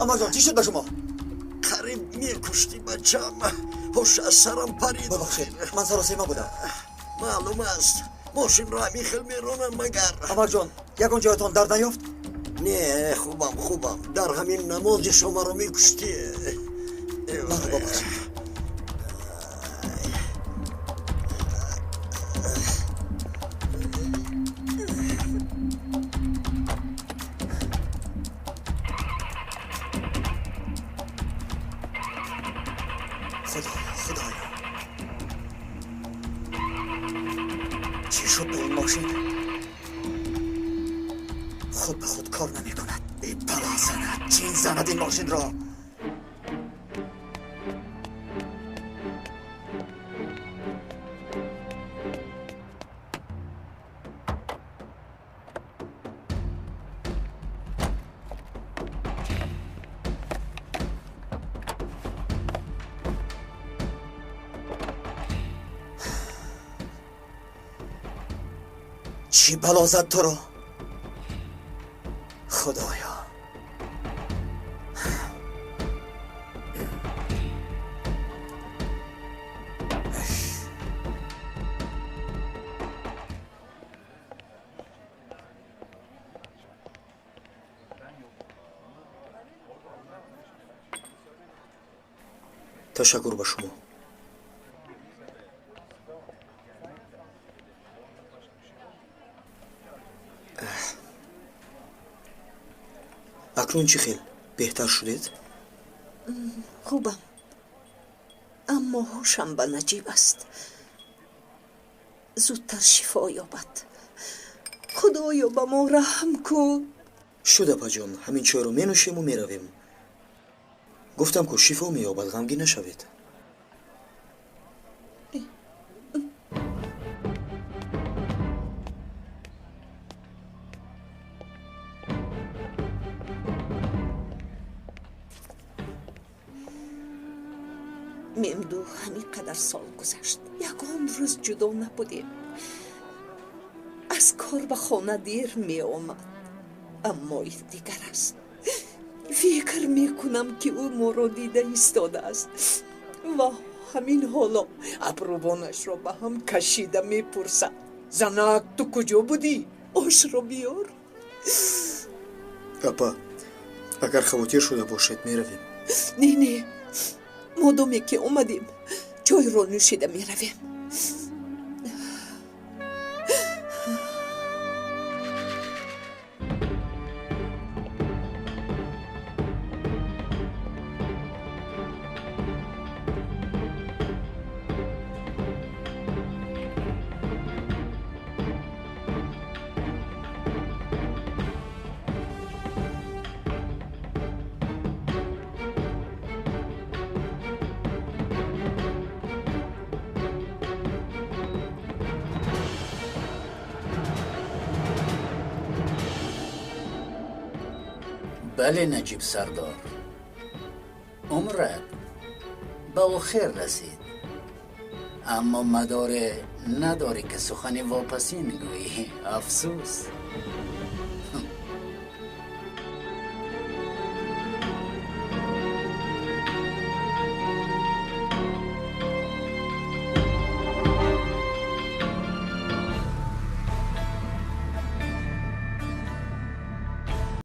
امر جان چی شد به شما؟ قریب میکشتی بچم هوش از سرم پرید. ببخشید من سراسیمه بودم. معلوم است ماشین را میخل میرونن مگر. امر جان یکان جایتان درد نیافت؟ نه خوبم در همین نماز شما رو میکشتی. من رو ببخشید. خدایا چی شد به این ماشین؟ خود به خود کار نمی کند. ای بلا زند چین زند این ماشین را. چی بلا زد تو رو؟ خدایا تشکر به شما. اکنون چی خیل؟ بهتر شدید؟ خوبم اما هوشم به نجیب است. زودتر شفا یابد. خدایا به ما رحم کن. شده پا جان همین چای رو می نوشیم و می رویم. گفتم که شفا می یابد غمگین نشوید. ممدو همین قدر سال گذشت یکان روز جدا نبودیم. از کار به خانه دیر می آمد اما این دیگر است. فکر می کنم که او ما را دیده ایستاده است و همین حالا ابروانش را به هم کشیده می پرسد زنک تو کجا بودی؟ آش را بیار. اپا اگر خواتیر شده باشد می رویم. نه مادامی که اومدیم چای را نوشیده می رویم. بله نجیب سردار عمرت به آخر رسید اما مداره نداری که سخن واپسی میگویی. افسوس.